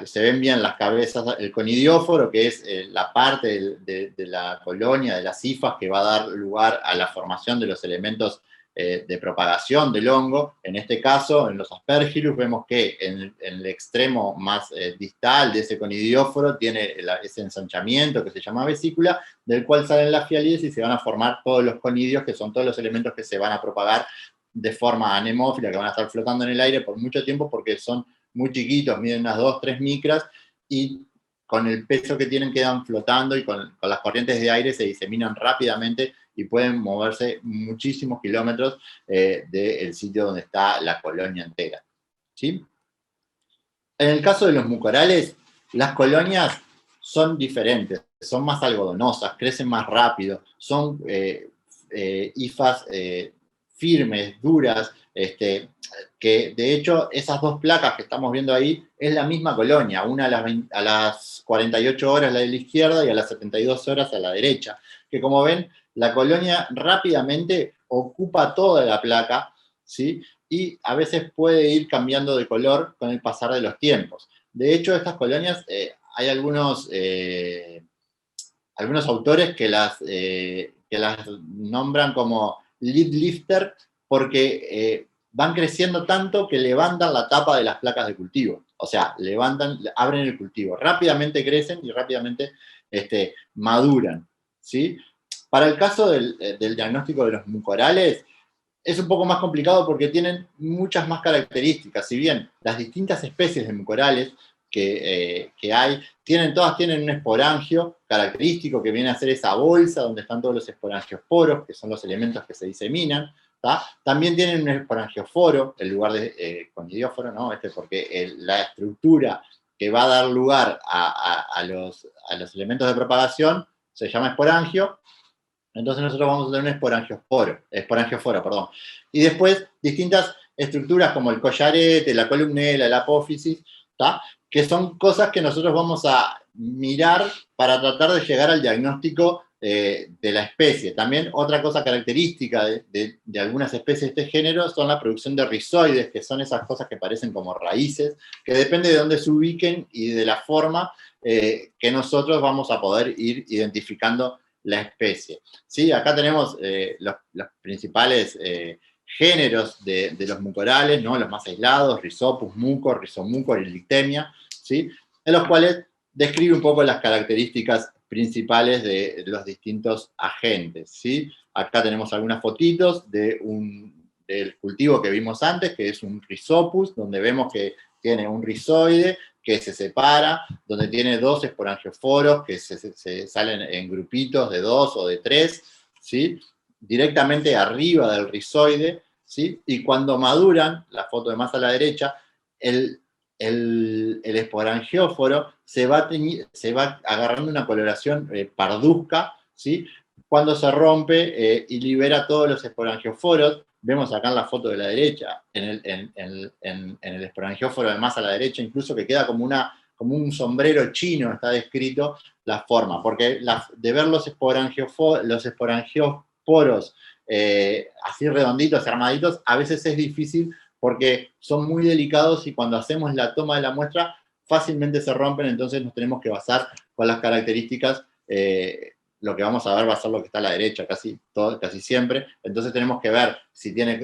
se ven bien las cabezas, el conidióforo, que es la parte de la colonia, de las hifas, que va a dar lugar a la formación de los elementos de propagación del hongo. En este caso, en los Aspergillus, vemos que en el extremo más distal de ese conidióforo tiene ese ensanchamiento que se llama vesícula, del cual salen las fialides y se van a formar todos los conidios, que son todos los elementos que se van a propagar de forma anemófila, que van a estar flotando en el aire por mucho tiempo porque son muy chiquitos, miden unas 2, 3 micras, y con el peso que tienen quedan flotando y con las corrientes de aire se diseminan rápidamente y pueden moverse muchísimos kilómetros del sitio donde está la colonia entera, ¿sí? En el caso de los mucorales, las colonias son diferentes, son más algodonosas, crecen más rápido, son hifas firmes, duras, que de hecho esas dos placas que estamos viendo ahí es la misma colonia, una a las 48 horas la de la izquierda y a las 72 horas a la derecha, que como ven, la colonia rápidamente ocupa toda la placa, ¿sí? Y a veces puede ir cambiando de color con el pasar de los tiempos. De hecho, estas colonias, hay algunos autores que las nombran como lid lifter porque van creciendo tanto que levantan la tapa de las placas de cultivo. O sea, abren el cultivo. Rápidamente crecen y rápidamente maduran, ¿sí? Para el caso del diagnóstico de los mucorales, es un poco más complicado porque tienen muchas más características. Si bien las distintas especies de mucorales que hay, todas tienen un esporangio característico que viene a ser esa bolsa donde están todos los esporangiosporos, que son los elementos que se diseminan. ¿tá? También tienen un esporangioforo, en lugar de conidióforo, ¿no? Porque la estructura que va a dar lugar a los elementos de propagación se llama esporangio. Entonces nosotros vamos a tener un esporangioforo. Y después distintas estructuras como el collarete, la columnela, la apófisis, ¿tá? Que son cosas que nosotros vamos a mirar para tratar de llegar al diagnóstico de la especie. También otra cosa característica de algunas especies de este género son la producción de rizoides, que son esas cosas que parecen como raíces, que depende de dónde se ubiquen y de la forma que nosotros vamos a poder ir identificando la especie. ¿Sí? Acá tenemos los principales géneros de los mucorales, ¿no? Los más aislados, Rhizopus, mucor, Rhizomucor y Lictemia, ¿sí? En los cuales describe un poco las características principales de los distintos agentes, ¿sí? Acá tenemos algunas fotitos del cultivo que vimos antes, que es un Rhizopus, donde vemos que tiene un rizoide que se separa, donde tiene dos esporangioforos que se salen en grupitos de 2 o de 3, ¿sí? Directamente arriba del rizoide, ¿sí? Y cuando maduran, la foto de más a la derecha, el esporangióforo se va agarrando una coloración parduzca, ¿sí? Cuando se rompe y libera todos los esporangioforos. Vemos acá en la foto de la derecha, en el esporangióforo de más a la derecha, incluso que queda como un sombrero chino, está descrito la forma, porque de ver los esporangioporos así redonditos, armaditos, a veces es difícil porque son muy delicados y cuando hacemos la toma de la muestra fácilmente se rompen, entonces nos tenemos que basar con las características. Lo que vamos a ver va a ser lo que está a la derecha casi siempre, entonces tenemos que ver si tiene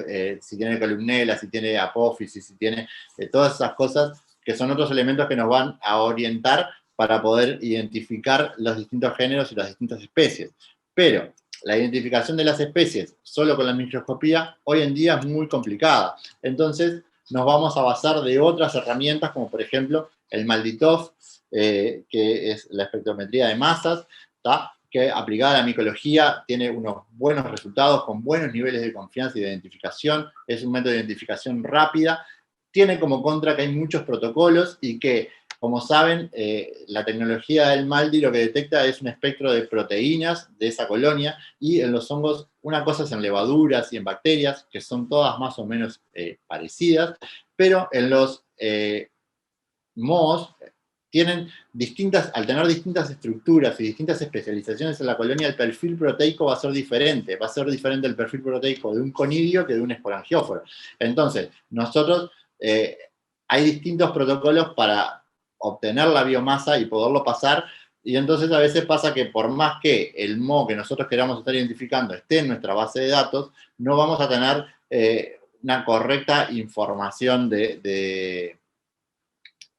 columnela, si tiene apófisis, si tiene todas esas cosas que son otros elementos que nos van a orientar para poder identificar los distintos géneros y las distintas especies. Pero la identificación de las especies solo con la microscopía hoy en día es muy complicada, entonces nos vamos a basar de otras herramientas como por ejemplo el MALDI-TOF, que es la espectrometría de masas, ¿tá? Que aplicada a la micología tiene unos buenos resultados con buenos niveles de confianza y de identificación, es un método de identificación rápida, tiene como contra que hay muchos protocolos y que, como saben, la tecnología del MALDI lo que detecta es un espectro de proteínas de esa colonia, y en los hongos una cosa es en levaduras y en bacterias, que son todas más o menos parecidas, pero en los mohos, al tener distintas estructuras y distintas especializaciones en la colonia, el perfil proteico va a ser diferente el perfil proteico de un conidio que de un esporangióforo. Entonces, nosotros, hay distintos protocolos para obtener la biomasa y poderlo pasar, y entonces a veces pasa que por más que el moho que nosotros queramos estar identificando esté en nuestra base de datos, no vamos a tener una correcta información de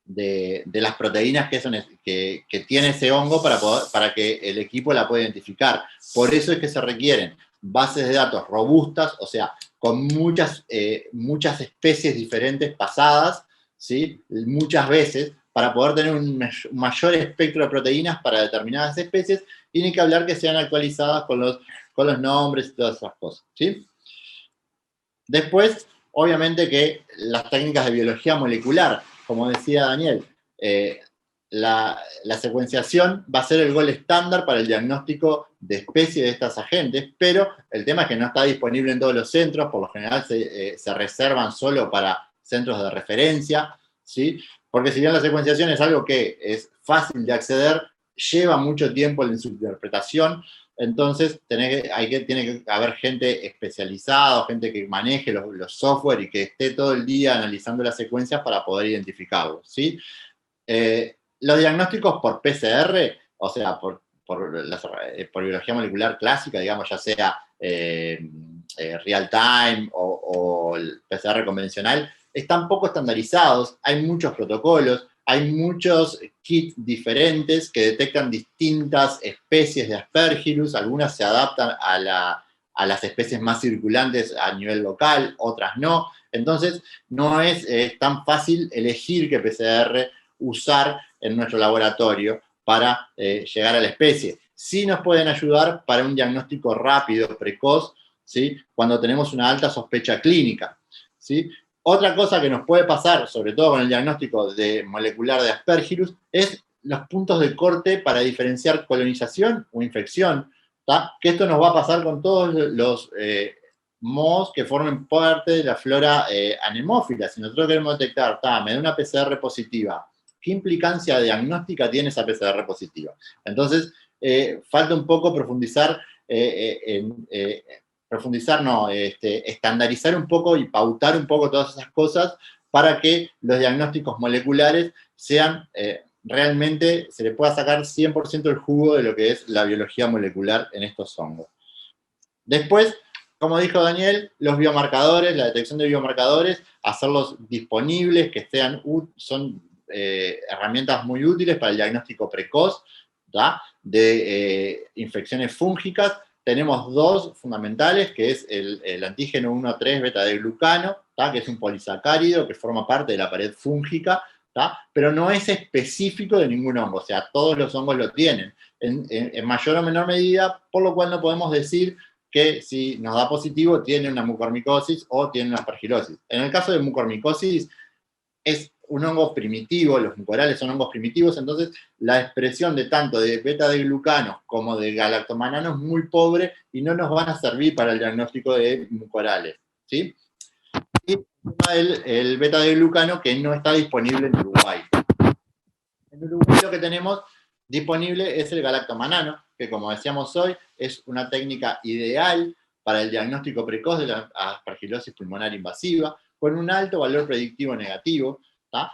las proteínas que tiene ese hongo para que el equipo la pueda identificar. Por eso es que se requieren bases de datos robustas, o sea, con muchas especies diferentes pasadas, ¿sí? Muchas veces, para poder tener un mayor espectro de proteínas para determinadas especies, y ni que hablar que sean actualizadas con los nombres y todas esas cosas, ¿sí? Después, obviamente que las técnicas de biología molecular, como decía Daniel, la secuenciación va a ser el gol estándar para el diagnóstico de especies de estas agentes, pero el tema es que no está disponible en todos los centros, por lo general se reservan solo para centros de referencia, ¿sí? Porque si bien la secuenciación es algo que es fácil de acceder, lleva mucho tiempo en su interpretación, entonces tiene que haber gente especializada, gente que maneje los software y que esté todo el día analizando las secuencias para poder identificarlos, ¿sí? Los diagnósticos por PCR, o sea, por biología molecular clásica, digamos, ya sea real time o el PCR convencional, están poco estandarizados, hay muchos protocolos, hay muchos kits diferentes que detectan distintas especies de Aspergillus, algunas se adaptan a las especies más circulantes a nivel local, otras no. Entonces, no es tan fácil elegir qué PCR usar en nuestro laboratorio para llegar a la especie. Sí nos pueden ayudar para un diagnóstico rápido, precoz, ¿sí? Cuando tenemos una alta sospecha clínica, ¿sí? Otra cosa que nos puede pasar, sobre todo con el diagnóstico molecular de Aspergillus, es los puntos de corte para diferenciar colonización o infección, ¿tá? Que esto nos va a pasar con todos los mohos que formen parte de la flora anemófila. Si nosotros queremos detectar, me da una PCR positiva, ¿qué implicancia diagnóstica tiene esa PCR positiva? Entonces, falta un poco profundizar estandarizar un poco y pautar un poco todas esas cosas para que los diagnósticos moleculares sean realmente, se le pueda sacar 100% el jugo de lo que es la biología molecular en estos hongos. Después, como dijo Daniel, los biomarcadores, la detección de biomarcadores, hacerlos disponibles, que son herramientas muy útiles para el diagnóstico precoz, ¿tá? De infecciones fúngicas. Tenemos dos fundamentales, que es el antígeno 1,3 beta-de-glucano, que es un polisacárido que forma parte de la pared fúngica, pero no es específico de ningún hongo, o sea, todos los hongos lo tienen, en mayor o menor medida, por lo cual no podemos decir que si nos da positivo tiene una mucormicosis o tiene una aspergilosis. En el caso de mucormicosis, es un hongo primitivo, los mucorales son hongos primitivos, entonces la expresión de tanto de beta-de-glucanos como de galactomananos es muy pobre y no nos van a servir para el diagnóstico de mucorales, ¿sí? Y el beta-de-glucano que no está disponible en Uruguay. En Uruguay lo que tenemos disponible es el galactomanano, que como decíamos hoy, es una técnica ideal para el diagnóstico precoz de la aspergilosis pulmonar invasiva, con un alto valor predictivo negativo, ¿tá?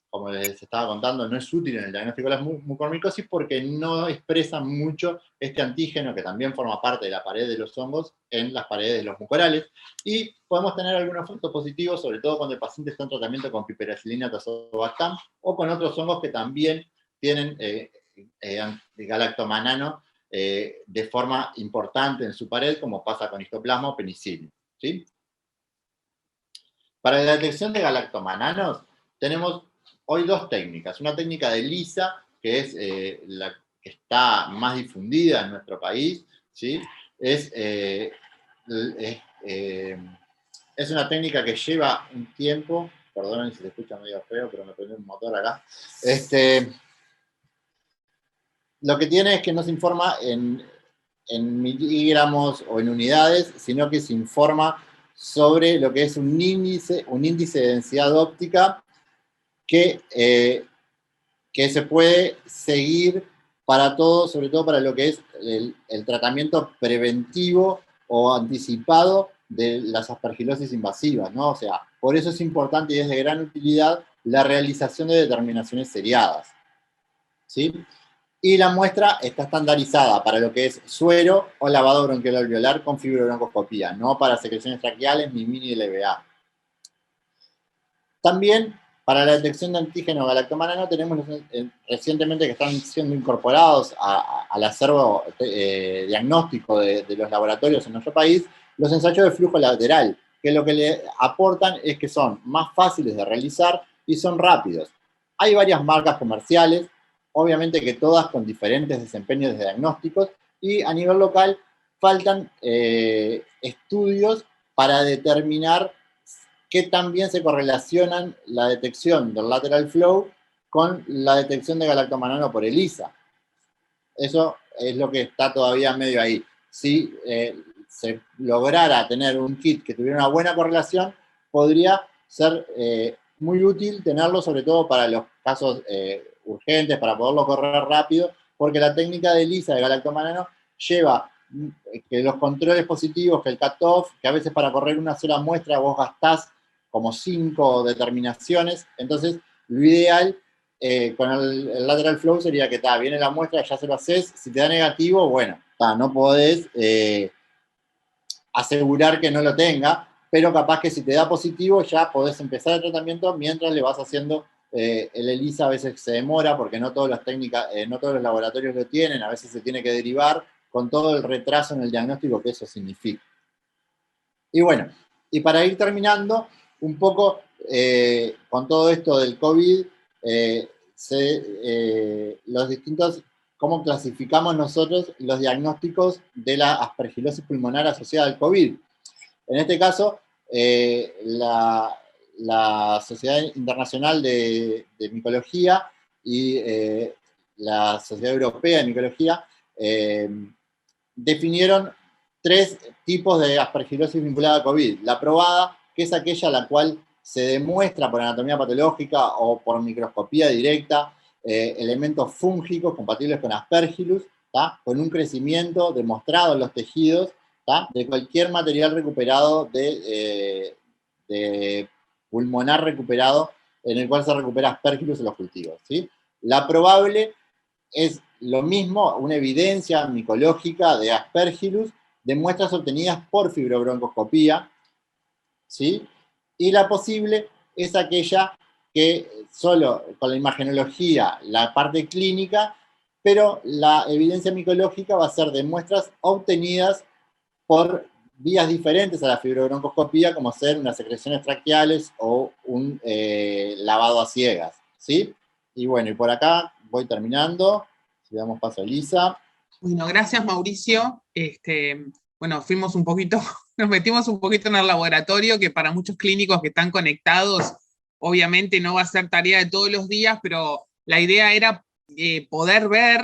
Como les estaba contando, no es útil en el diagnóstico de la mucormicosis porque no expresa mucho este antígeno que también forma parte de la pared de los hongos en las paredes de los mucorales, y podemos tener algunos efectos positivos, sobre todo cuando el paciente está en tratamiento con piperacilina, tazobactam, o con otros hongos que también tienen galactomanano de forma importante en su pared, como pasa con histoplasma o penicilio, ¿sí? Para la detección de galactomananos tenemos hoy dos técnicas. Una técnica de ELISA, que es la que está más difundida en nuestro país, ¿sí? Es una técnica que lleva un tiempo, perdonen si se escucha medio feo, pero me prende un motor acá. Lo que tiene es que no se informa en miligramos o en unidades, sino que se informa sobre lo que es un índice de densidad óptica que se puede seguir para todo, sobre todo para lo que es el tratamiento preventivo o anticipado de las aspergilosis invasivas, ¿no? O sea, por eso es importante y es de gran utilidad la realización de determinaciones seriadas, ¿sí? Y la muestra está estandarizada para lo que es suero o lavado bronquial alveolar con fibrobroncoscopía, no para secreciones traqueales ni mini LVA. También, para la detección de antígeno galactomanano, tenemos recientemente que están siendo incorporados al acervo diagnóstico de los laboratorios en nuestro país, los ensayos de flujo lateral, que lo que le aportan es que son más fáciles de realizar y son rápidos. Hay varias marcas comerciales, obviamente que todas con diferentes desempeños de diagnósticos, y a nivel local faltan estudios para determinar qué tan bien se correlacionan la detección del lateral flow con la detección de galactomanano por ELISA. Eso es lo que está todavía medio ahí. Si se lograra tener un kit que tuviera una buena correlación, podría ser muy útil tenerlo, sobre todo para los casos urgentes, para poderlo correr rápido, porque la técnica de ELISA de galactomanano lleva que los controles positivos, que el cutoff, que a veces para correr una sola muestra vos gastás como 5 determinaciones. Entonces, lo ideal con el lateral flow sería que viene la muestra, ya se lo haces, si te da negativo, bueno, no podés asegurar que no lo tenga, pero capaz que si te da positivo ya podés empezar el tratamiento mientras le vas haciendo el ELISA. A veces se demora porque no todas las técnicas, no todos los laboratorios lo tienen, a veces se tiene que derivar con todo el retraso en el diagnóstico que eso significa. Y bueno, y para ir terminando, un poco con todo esto del COVID, los distintos, cómo clasificamos nosotros los diagnósticos de la aspergilosis pulmonar asociada al COVID. En este caso, la Sociedad Internacional de Micología y la Sociedad Europea de Micología definieron 3 tipos de aspergilosis vinculada a COVID. La probada, que es aquella la cual se demuestra por anatomía patológica o por microscopía directa elementos fúngicos compatibles con Aspergillus, con un crecimiento demostrado en los tejidos de cualquier material recuperado de pulmonar recuperado en el cual se recupera Aspergillus en los cultivos, ¿sí? La probable es lo mismo, una evidencia micológica de Aspergillus de muestras obtenidas por fibrobroncoscopía, ¿sí? Y la posible es aquella que solo con la imagenología, la parte clínica, pero la evidencia micológica va a ser de muestras obtenidas por vías diferentes a la fibrobroncoscopía, como ser unas secreciones traqueales o un lavado a ciegas, ¿sí? Y bueno, y por acá voy terminando. Si damos paso a Elisa. Bueno, gracias, Mauricio. Bueno, fuimos un poquito, nos metimos un poquito en el laboratorio, que para muchos clínicos que están conectados, obviamente no va a ser tarea de todos los días, pero la idea era poder ver,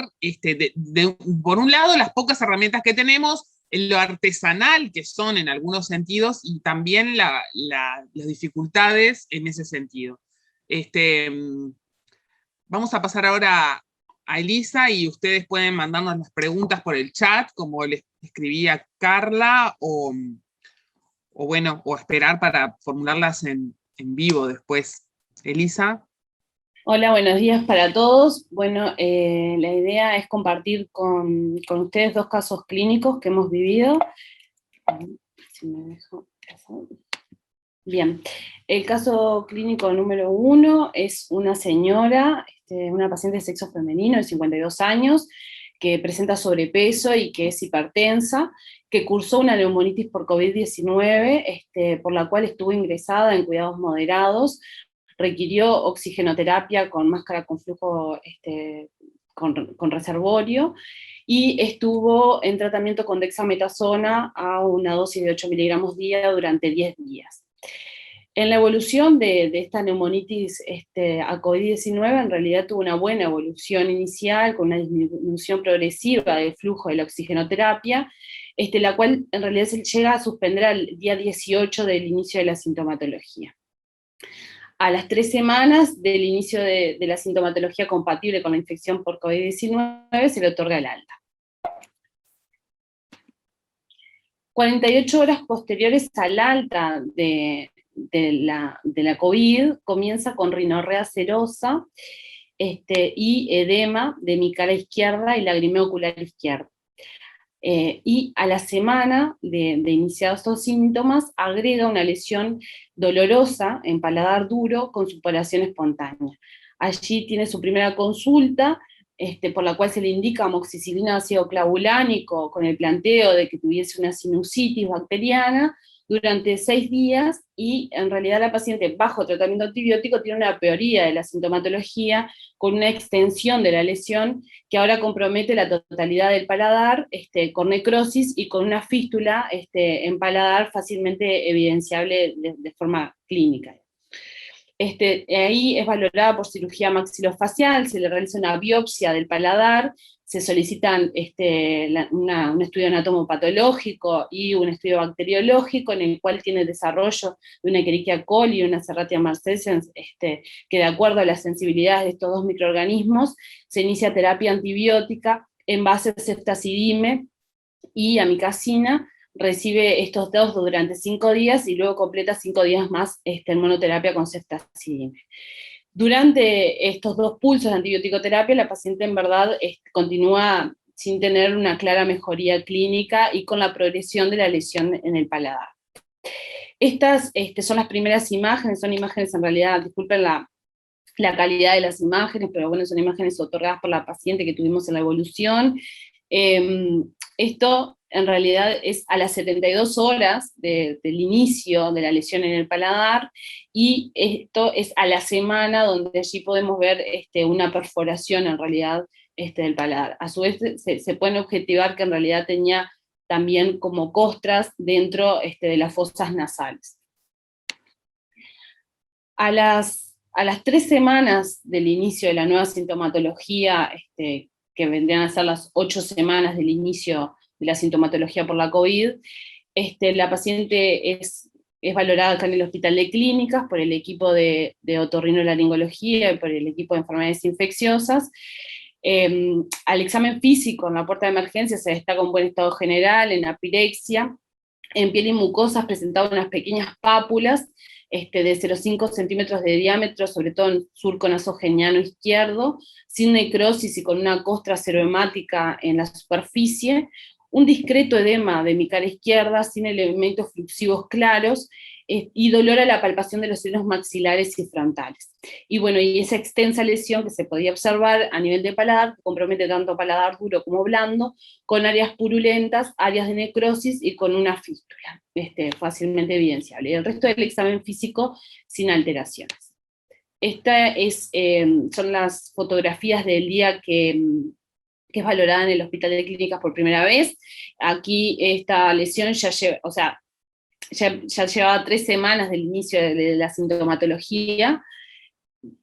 por un lado, las pocas herramientas que tenemos, lo artesanal que son en algunos sentidos, y también las dificultades en ese sentido. Vamos a pasar ahora a Elisa, y ustedes pueden mandarnos las preguntas por el chat, como les escribía Carla, o esperar para formularlas en vivo después. Elisa. Hola, buenos días para todos. Bueno, la idea es compartir con ustedes 2 casos clínicos que hemos vivido. Si me dejo pasar. Bien, el caso clínico número 1 es una señora, una paciente de sexo femenino de 52 años, que presenta sobrepeso y que es hipertensa, que cursó una neumonitis por COVID-19, por la cual estuvo ingresada en cuidados moderados, requirió oxigenoterapia con máscara con flujo, con reservorio, y estuvo en tratamiento con dexametasona a una dosis de 8 miligramos día durante 10 días. En la evolución de esta neumonitis a COVID-19, en realidad tuvo una buena evolución inicial, con una disminución progresiva del flujo de la oxigenoterapia, la cual en realidad se llega a suspender al día 18 del inicio de la sintomatología. A las 3 semanas del inicio de la sintomatología compatible con la infección por COVID-19 se le otorga el alta. 48 horas posteriores al alta de la COVID, comienza con rinorrea serosa y edema de mi cara izquierda y lagrimeo ocular izquierdo. Y a la semana de iniciados estos síntomas, agrega una lesión dolorosa en paladar duro con supuración espontánea. Allí tiene su primera consulta, por la cual se le indica amoxicilina ácido clavulánico con el planteo de que tuviese una sinusitis bacteriana, durante 6 días, y en realidad la paciente bajo tratamiento antibiótico tiene una peoría de la sintomatología con una extensión de la lesión que ahora compromete la totalidad del paladar, con necrosis y con una fístula en paladar fácilmente evidenciable de forma clínica. Ahí es valorada por cirugía maxilofacial, se le realiza una biopsia del paladar, se solicitan un estudio anatomopatológico y un estudio bacteriológico en el cual tiene desarrollo de una Escherichia coli y una Serratia marcescens, que de acuerdo a las sensibilidades de estos dos microorganismos, se inicia terapia antibiótica en base a ceftazidime y amikacina, recibe estos dos durante 5 días y luego completa 5 días más en monoterapia con ceftazidime. Durante estos 2 pulsos de antibiótico-terapia, la paciente en verdad continúa sin tener una clara mejoría clínica y con la progresión de la lesión en el paladar. Estas son las primeras imágenes, son imágenes en realidad, disculpen la calidad de las imágenes, pero bueno, son imágenes otorgadas por la paciente que tuvimos en la evolución. Esto en realidad es a las 72 horas del inicio de la lesión en el paladar, y esto es a la semana, donde allí podemos ver una perforación en realidad del paladar. A su vez se puede objetivar que en realidad tenía también como costras dentro de las fosas nasales. A las 3 semanas del inicio de la nueva sintomatología, que vendrían a ser las 8 semanas del inicio de la sintomatología por la COVID, la paciente es valorada acá en el Hospital de Clínicas por el equipo de otorrinolaringología y por el equipo de enfermedades infecciosas. Al examen físico en la puerta de emergencia se destaca un buen estado general, en apirexia, en piel y mucosas presentaba unas pequeñas pápulas de 0,5 centímetros de diámetro, sobre todo en surco nasogeniano izquierdo, sin necrosis y con una costra serohemática en la superficie, un discreto edema de mi cara izquierda, sin elementos fluxivos claros, y dolor a la palpación de los senos maxilares y frontales. Y bueno, y esa extensa lesión que se podía observar a nivel de paladar, que compromete tanto paladar duro como blando, con áreas purulentas, áreas de necrosis y con una fístula, fácilmente evidenciable. Y el resto del examen físico sin alteraciones. Estas son las fotografías del día que es valorada en el Hospital de Clínicas por primera vez. Aquí esta lesión ya lleva, o sea, ya llevaba 3 semanas del inicio de la sintomatología.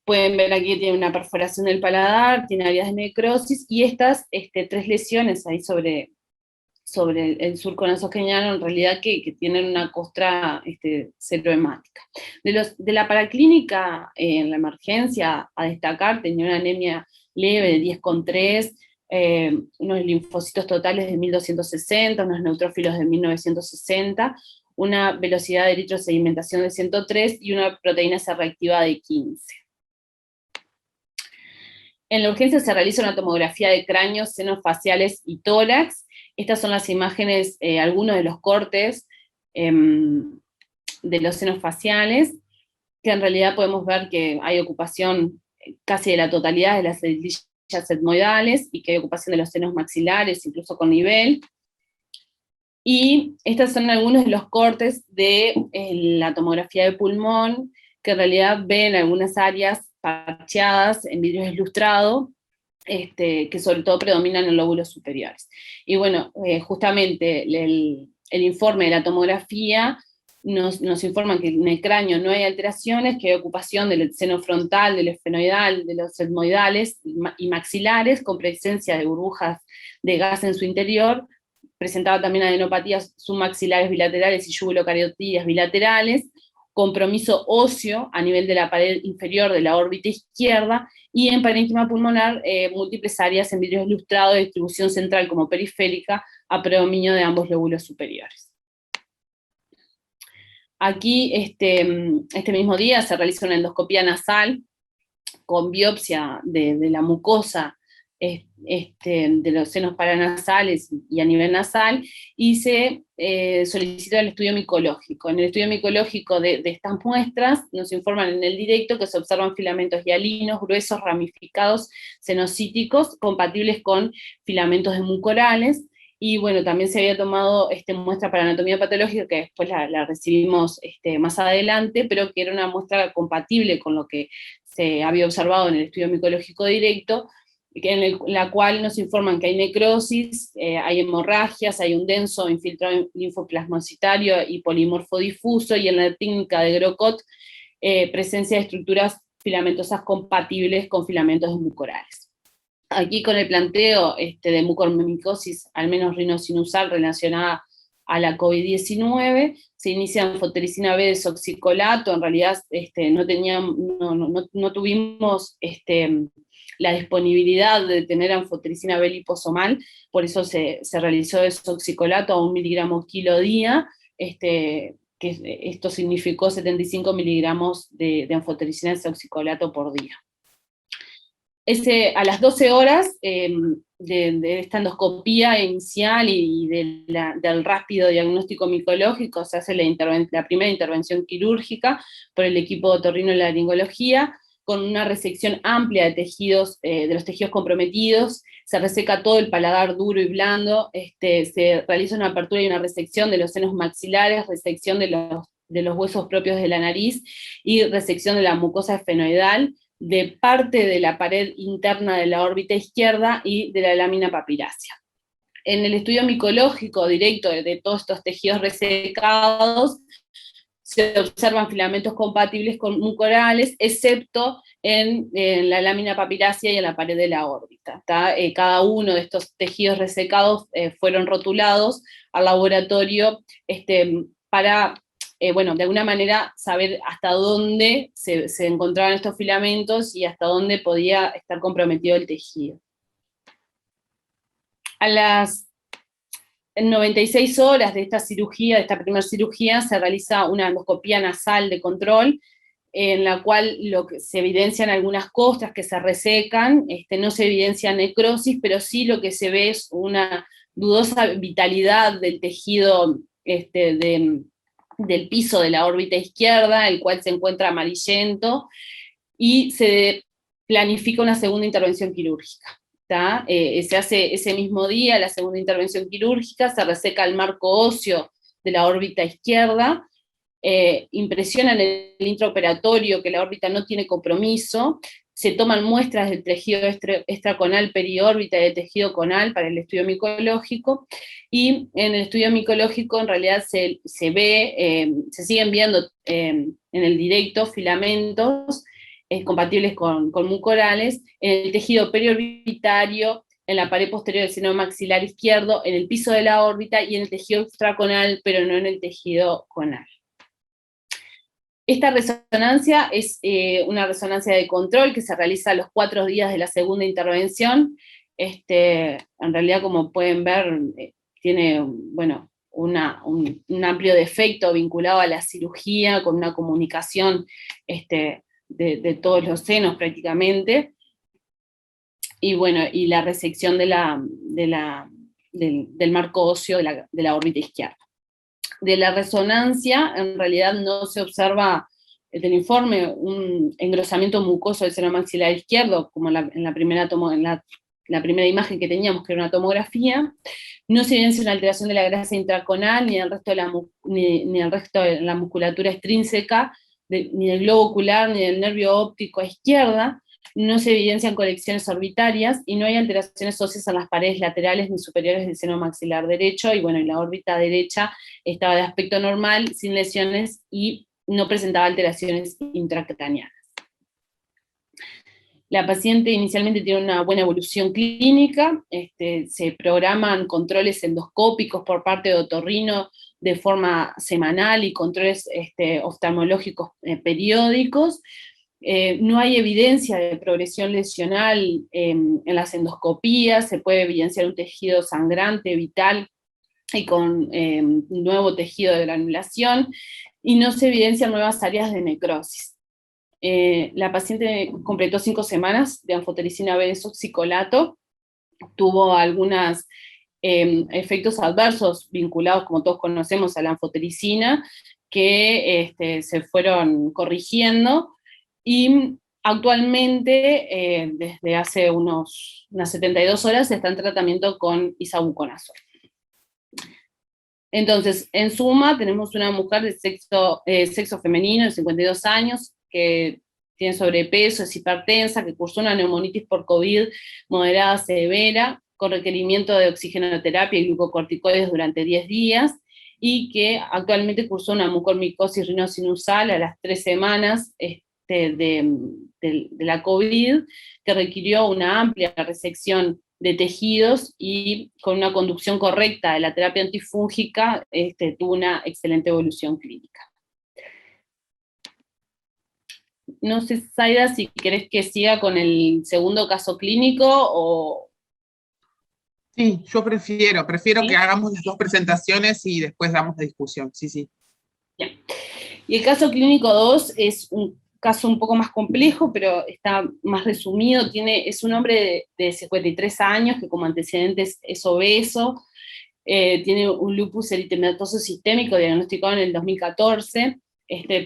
Pueden ver aquí que tiene una perforación del paladar, tiene áreas de necrosis, y estas 3 lesiones ahí sobre el surco nasogeniano, en realidad que tienen una costra serohemática. De la paraclínica en la emergencia, a destacar, tenía una anemia leve de 10,3, unos linfocitos totales de 1260, unos neutrófilos de 1960, una velocidad de eritrosedimentación de 103 y una proteína C reactiva de 15. En la urgencia se realiza una tomografía de cráneo, senos faciales y tórax. Estas son las imágenes, algunos de los cortes de los senos faciales, que en realidad podemos ver que hay ocupación casi de la totalidad de las celdillas etmoidales, y que hay ocupación de los senos maxilares, incluso con nivel. Y estos son algunos de los cortes de la tomografía de pulmón, que en realidad ven algunas áreas parcheadas en vidrio deslustrado, que sobre todo predominan en lóbulos superiores. Y bueno, justamente el informe de la tomografía nos informa que en el cráneo no hay alteraciones, que hay ocupación del seno frontal, del esfenoidal, de los etmoidales y maxilares, con presencia de burbujas de gas en su interior. Presentaba también adenopatías submaxilares bilaterales y yugulocariotídeas bilaterales, compromiso óseo a nivel de la pared inferior de la órbita izquierda, y en parénquima pulmonar múltiples áreas en vidrio deslustrado de distribución central como periférica, a predominio de ambos lóbulos superiores. Aquí, este mismo día, se realiza una endoscopía nasal con biopsia de la mucosa de los senos paranasales y a nivel nasal, y se solicitó el estudio micológico. En el estudio micológico de estas muestras nos informan en el directo que se observan filamentos hialinos, gruesos, ramificados, senocíticos, compatibles con filamentos de mucorales, y bueno, también se había tomado muestra para anatomía patológica, que después la recibimos más adelante, pero que era una muestra compatible con lo que se había observado en el estudio micológico directo, en la cual nos informan que hay necrosis, hay hemorragias, hay un denso infiltrado linfoplasmocitario y polimorfo difuso, y en la técnica de Grocott, presencia de estructuras filamentosas compatibles con filamentos mucorales. Aquí con el planteo de mucormicosis, al menos rinosinusal, relacionada a la COVID-19, se inicia anfotericina B desoxicolato. En realidad no tuvimos la disponibilidad de tener anfotericina B liposomal, por eso se realizó desoxicolato a 1 miligramo kilo día, que esto significó 75 miligramos de anfotericina desoxicolato por día. A las 12 horas de esta endoscopía inicial y del rápido diagnóstico micológico, se hace la primera intervención quirúrgica por el equipo de otorrinolaringología, con una resección amplia de tejidos, de los tejidos comprometidos. Se reseca todo el paladar duro y blando, se realiza una apertura y una resección de los senos maxilares, resección de los huesos propios de la nariz, y resección de la mucosa esfenoidal, de parte de la pared interna de la órbita izquierda y de la lámina papilácea. En el estudio micológico directo de todos estos tejidos resecados, se observan filamentos compatibles con mucorales, excepto en la lámina papilácea y en la pared de la órbita. Cada uno de estos tejidos resecados fueron rotulados al laboratorio para de alguna manera saber hasta dónde se encontraban estos filamentos y hasta dónde podía estar comprometido el tejido. A las 96 horas de esta cirugía, de esta primera cirugía, se realiza una endoscopía nasal de control, en la cual se evidencian algunas costras que se resecan, no se evidencia necrosis, pero sí lo que se ve es una dudosa vitalidad del tejido del piso de la órbita izquierda, el cual se encuentra amarillento, y se planifica una segunda intervención quirúrgica. Se hace ese mismo día la segunda intervención quirúrgica, se reseca el marco óseo de la órbita izquierda, impresiona en el intraoperatorio que la órbita no tiene compromiso, se toman muestras del tejido extraconal periórbita y del tejido conal para el estudio micológico, y en el estudio micológico en realidad se siguen viendo en el directo filamentos compatibles con mucorales, en el tejido periorbitario, en la pared posterior del seno maxilar izquierdo, en el piso de la órbita y en el tejido extraconal, pero no en el tejido conal. Esta resonancia es una resonancia de control que se realiza a los 4 días de la segunda intervención. En realidad, como pueden ver, tiene un amplio defecto vinculado a la cirugía, con una comunicación de todos los senos prácticamente, y la resección del marco óseo de la órbita izquierda. De la resonancia, en realidad no se observa del informe un engrosamiento mucoso del seno maxilar izquierdo, como en la primera imagen que teníamos, que era una tomografía. No se evidencia una alteración de la grasa intraconal, ni el resto de la musculatura extrínseca, ni del globo ocular, ni del nervio óptico a izquierda. No se evidencian colecciones orbitarias, y no hay alteraciones óseas en las paredes laterales ni superiores del seno maxilar derecho, y la órbita derecha estaba de aspecto normal, sin lesiones, y no presentaba alteraciones intracraneanas. La paciente inicialmente tiene una buena evolución clínica, se programan controles endoscópicos por parte de otorrino de forma semanal y controles oftalmológicos periódicos. No hay evidencia de progresión lesional en las endoscopías, se puede evidenciar un tejido sangrante, vital, y con nuevo tejido de granulación, y no se evidencian nuevas áreas de necrosis. La paciente completó 5 semanas de anfotericina B desoxicolato, tuvo algunos efectos adversos vinculados, como todos conocemos, a la anfotericina, que se fueron corrigiendo, y actualmente, desde hace unas 72 horas, está en tratamiento con isavuconazol. Entonces, en suma, tenemos una mujer de sexo femenino de 52 años, que tiene sobrepeso, es hipertensa, que cursó una neumonitis por COVID moderada severa, con requerimiento de oxigenoterapia y glucocorticoides durante 10 días, y que actualmente cursó una mucormicosis rinosinusal a las 3 semanas de la COVID, que requirió una amplia resección de tejidos, y con una conducción correcta de la terapia antifúngica tuvo una excelente evolución clínica. No sé, Zaida, si querés que siga con el segundo caso clínico o... Sí, yo prefiero ¿Sí? que hagamos las dos presentaciones y después damos la discusión, sí. Bien. Y el caso clínico 2 es un caso un poco más complejo, pero está más resumido. Es un hombre de 53 años que como antecedentes es obeso, tiene un lupus eritematoso sistémico diagnosticado en el 2014,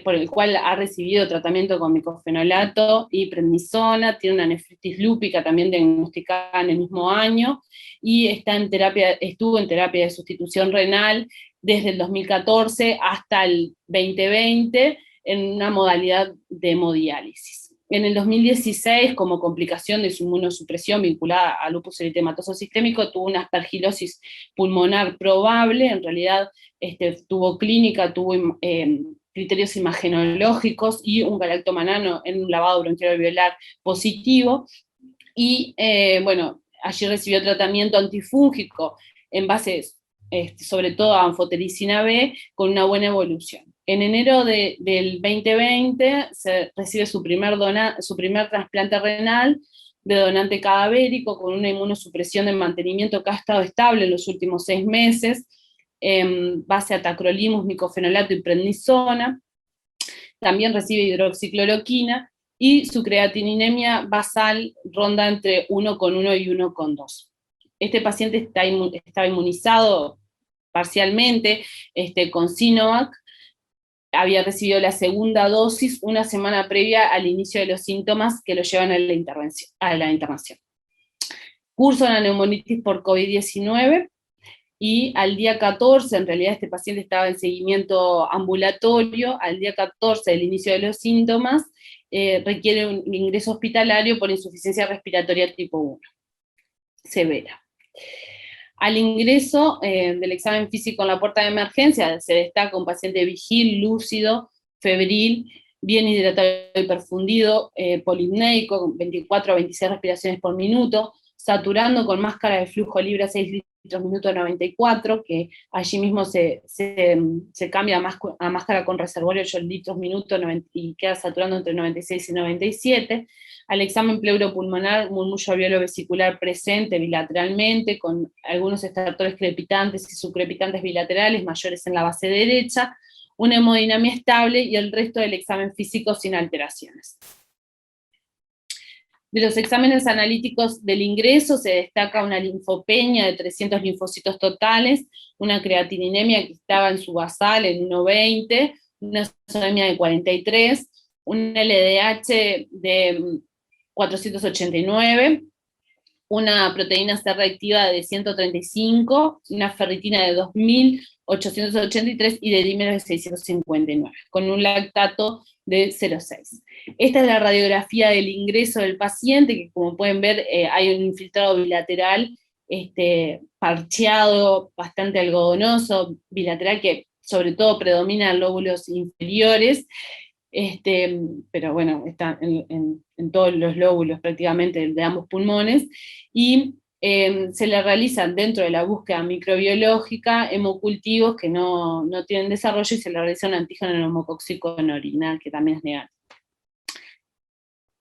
por el cual ha recibido tratamiento con micofenolato y prednisona, tiene una nefritis lúpica también diagnosticada en el mismo año, y estuvo en terapia de sustitución renal desde el 2014 hasta el 2020 en una modalidad de hemodiálisis. En el 2016, como complicación de su inmunosupresión vinculada al lupus eritematoso sistémico, tuvo una aspergilosis pulmonar probable. En realidad tuvo clínica, tuvo criterios imagenológicos y un galactomanano en un lavado bronquialveolar positivo, y bueno, allí recibió tratamiento antifúngico en base sobre todo a anfotericina B, con una buena evolución. En enero del 2020 se recibe su primer trasplante renal de donante cadavérico, con una inmunosupresión de mantenimiento que ha estado estable en los últimos 6 meses, en base a tacrolimus, micofenolato y prednisona. También recibe hidroxicloroquina, y su creatininemia basal ronda entre 1,1 y 1,2. Este paciente estaba inmunizado parcialmente con Sinovac, había recibido la segunda dosis una semana previa al inicio de los síntomas que lo llevan a la internación. Curso una neumonitis por COVID-19, y al día 14, en realidad este paciente estaba en seguimiento ambulatorio, al día 14 del inicio de los síntomas, requiere un ingreso hospitalario por insuficiencia respiratoria tipo 1, severa. Al ingreso del examen físico en la puerta de emergencia se destaca un paciente vigil, lúcido, febril, bien hidratado y perfundido, polipneico, con 24 a 26 respiraciones por minuto, saturando con máscara de flujo libre a 6 litros minuto 94, que allí mismo se cambia a máscara con reservorio 8 litros minuto y queda saturando entre 96 y 97. Al examen pleuropulmonar, murmullo alveolo vesicular presente bilateralmente, con algunos estertores crepitantes y subcrepitantes bilaterales mayores en la base derecha, una hemodinamia estable, y el resto del examen físico sin alteraciones. De los exámenes analíticos del ingreso se destaca una linfopenia de 300 linfocitos totales, una creatininemia que estaba en su basal en 1,20, una solemia de 43, un LDH de 489, una proteína C reactiva de 135, una ferritina de 2883 y de dímeros de 659, con un lactato de 0,6. Esta es la radiografía del ingreso del paciente, que como pueden ver hay un infiltrado bilateral parcheado, bastante algodonoso, bilateral, que sobre todo predomina en lóbulos inferiores, pero bueno, está en todos los lóbulos prácticamente de ambos pulmones, y se le realizan dentro de la búsqueda microbiológica hemocultivos que no tienen desarrollo, y se le realiza un antígeno neumocóxico en orina, que también es negativo.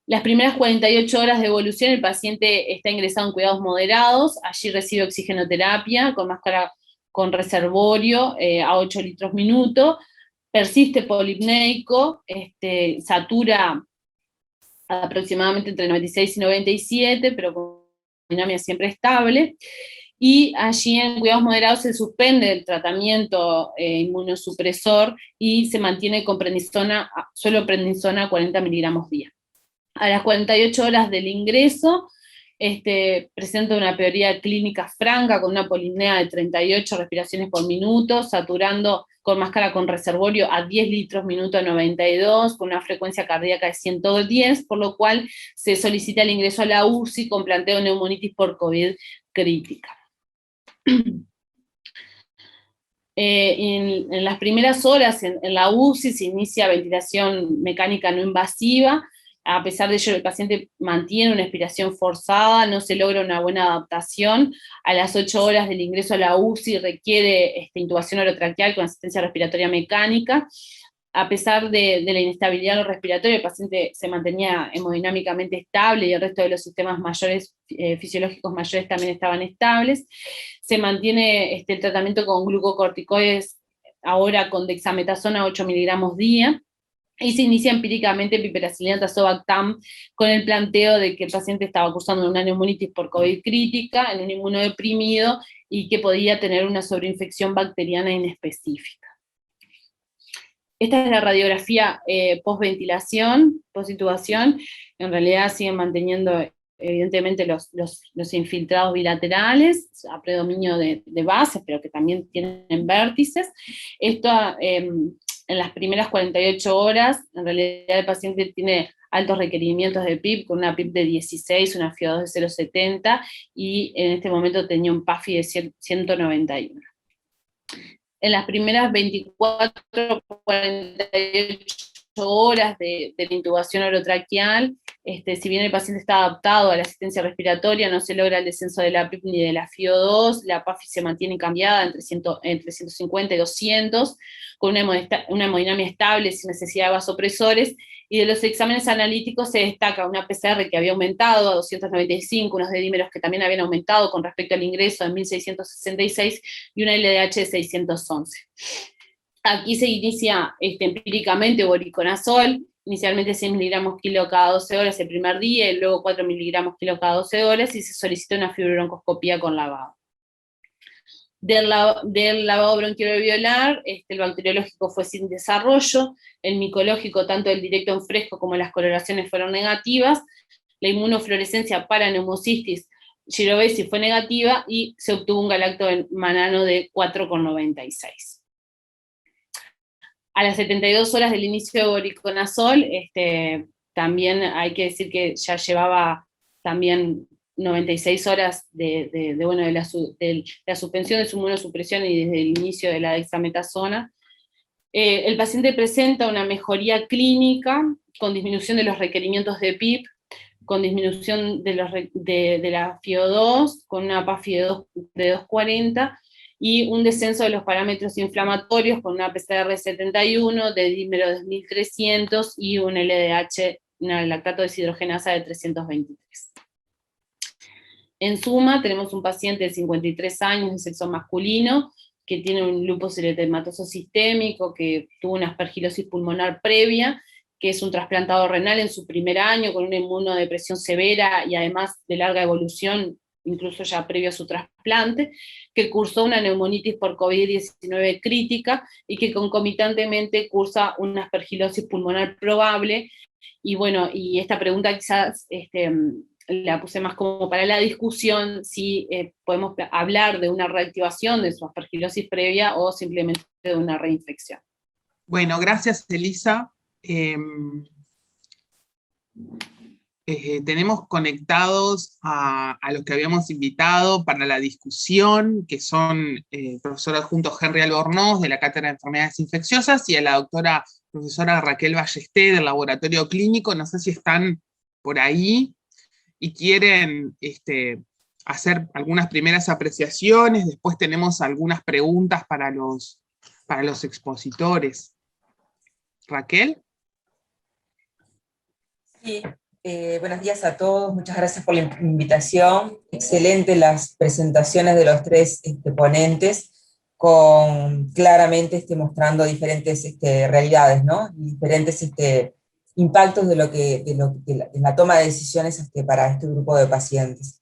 Las primeras 48 horas de evolución el paciente está ingresado en cuidados moderados, allí recibe oxigenoterapia con máscara con reservorio a 8 litros minuto, persiste polipneico, satura aproximadamente entre 96 y 97, pero con dinamia siempre estable, y allí en cuidados moderados se suspende el tratamiento inmunosupresor y se mantiene con prednisona, solo prednisona 40 miligramos día. A las 48 horas del ingreso Presenta una prioridad clínica franca con una polipnea de 38 respiraciones por minuto, saturando con máscara con reservorio a 10 litros minuto 92, con una frecuencia cardíaca de 110, por lo cual se solicita el ingreso a la UCI con planteo de neumonitis por COVID crítica. En las primeras horas en la UCI se inicia ventilación mecánica no invasiva. A pesar de ello, el paciente mantiene una expiración forzada, no se logra una buena adaptación. A las 8 horas del ingreso a la UCI requiere intubación orotraqueal con asistencia respiratoria mecánica. A pesar de la inestabilidad respiratoria, el paciente se mantenía hemodinámicamente estable y el resto de los sistemas mayores, fisiológicos mayores también estaban estables. Se mantiene el tratamiento con glucocorticoides, ahora con dexametasona 8 miligramos día, y se inicia empíricamente piperacilina tazobactam con el planteo de que el paciente estaba cursando una neumonitis por COVID crítica, en un inmunodeprimido, y que podía tener una sobreinfección bacteriana inespecífica. Esta es la radiografía post-ventilación, post-intubación. En realidad siguen manteniendo evidentemente los infiltrados bilaterales, a predominio de bases, pero que también tienen vértices. Esto en las primeras 48 horas, en realidad el paciente tiene altos requerimientos de PIB, con una PIB de 16, una FiO2 de 0,70, y en este momento tenía un PAFI de 191. En las primeras 24, 48 horas de la intubación orotraqueal, si bien el paciente está adaptado a la asistencia respiratoria, no se logra el descenso de la PIB ni de la FiO2, la PAFI se mantiene cambiada entre 150 y 200, con una hemodinámica estable, sin necesidad de vasopresores, y de los exámenes analíticos se destaca una PCR que había aumentado a 295, unos dedímeros que también habían aumentado con respecto al ingreso en 1666, y una LDH de 611. Aquí se inicia empíricamente voriconazol, inicialmente 6 miligramos kilo cada 12 horas el primer día, y luego 4 miligramos kilo cada 12 horas, y se solicita una fibrobroncoscopía con lavado. Del lavado bronquialveolar, el bacteriológico fue sin desarrollo, el micológico, tanto el directo en fresco como las coloraciones fueron negativas, la inmunofluorescencia para neumocistis girovesi fue negativa, y se obtuvo un galacto manano de 4,96. A las 72 horas del inicio de voriconazol, también hay que decir que ya llevaba también 96 horas de la suspensión de su inmunosupresión y desde el inicio de la dexametasona. El paciente presenta una mejoría clínica con disminución de los requerimientos de PIB, con disminución de la FiO2, con una PAFI de 240, y un descenso de los parámetros inflamatorios con una PCR 71, de dímero de 1300 y un LDH, una lactato deshidrogenasa de 323. En suma, tenemos un paciente de 53 años de sexo masculino, que tiene un lupus eritematoso sistémico, que tuvo una aspergilosis pulmonar previa, que es un trasplantado renal en su primer año, con una inmunodepresión severa y además de larga evolución, incluso ya previo a su trasplante, que cursó una neumonitis por COVID-19 crítica, y que concomitantemente cursa una aspergilosis pulmonar probable. Y bueno, y esta pregunta quizás la puse más como para la discusión, si podemos hablar de una reactivación de su aspergilosis previa o simplemente de una reinfección. Bueno, gracias, Elisa. Tenemos conectados a los que habíamos invitado para la discusión, que son el profesor adjunto Henry Albornoz, de la Cátedra de Enfermedades Infecciosas, y a la profesora Raquel Ballesté, del Laboratorio Clínico. No sé si están por ahí y quieren hacer algunas primeras apreciaciones. Después tenemos algunas preguntas para los expositores. Raquel. Sí, buenos días a todos, muchas gracias por la invitación. Excelente las presentaciones de los tres ponentes, con claramente mostrando diferentes realidades, ¿no? Y diferentes impactos de la toma de decisiones para este grupo de pacientes.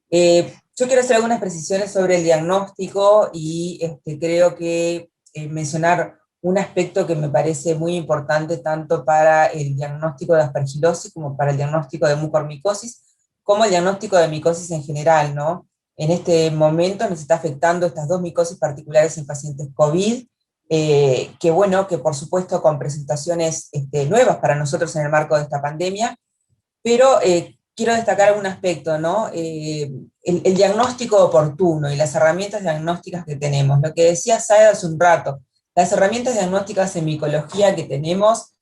Yo quiero hacer algunas precisiones sobre el diagnóstico, y creo que mencionar un aspecto que me parece muy importante tanto para el diagnóstico de aspergilosis como para el diagnóstico de mucormicosis, cómo el diagnóstico de micosis en general, ¿no? En este momento nos está afectando estas dos micosis particulares en pacientes COVID, que bueno, que por supuesto con presentaciones nuevas para nosotros en el marco de esta pandemia, pero quiero destacar algún aspecto, ¿no? El diagnóstico oportuno y las herramientas diagnósticas que tenemos. Lo que decía Saed hace un rato, las herramientas diagnósticas en micología que tenemos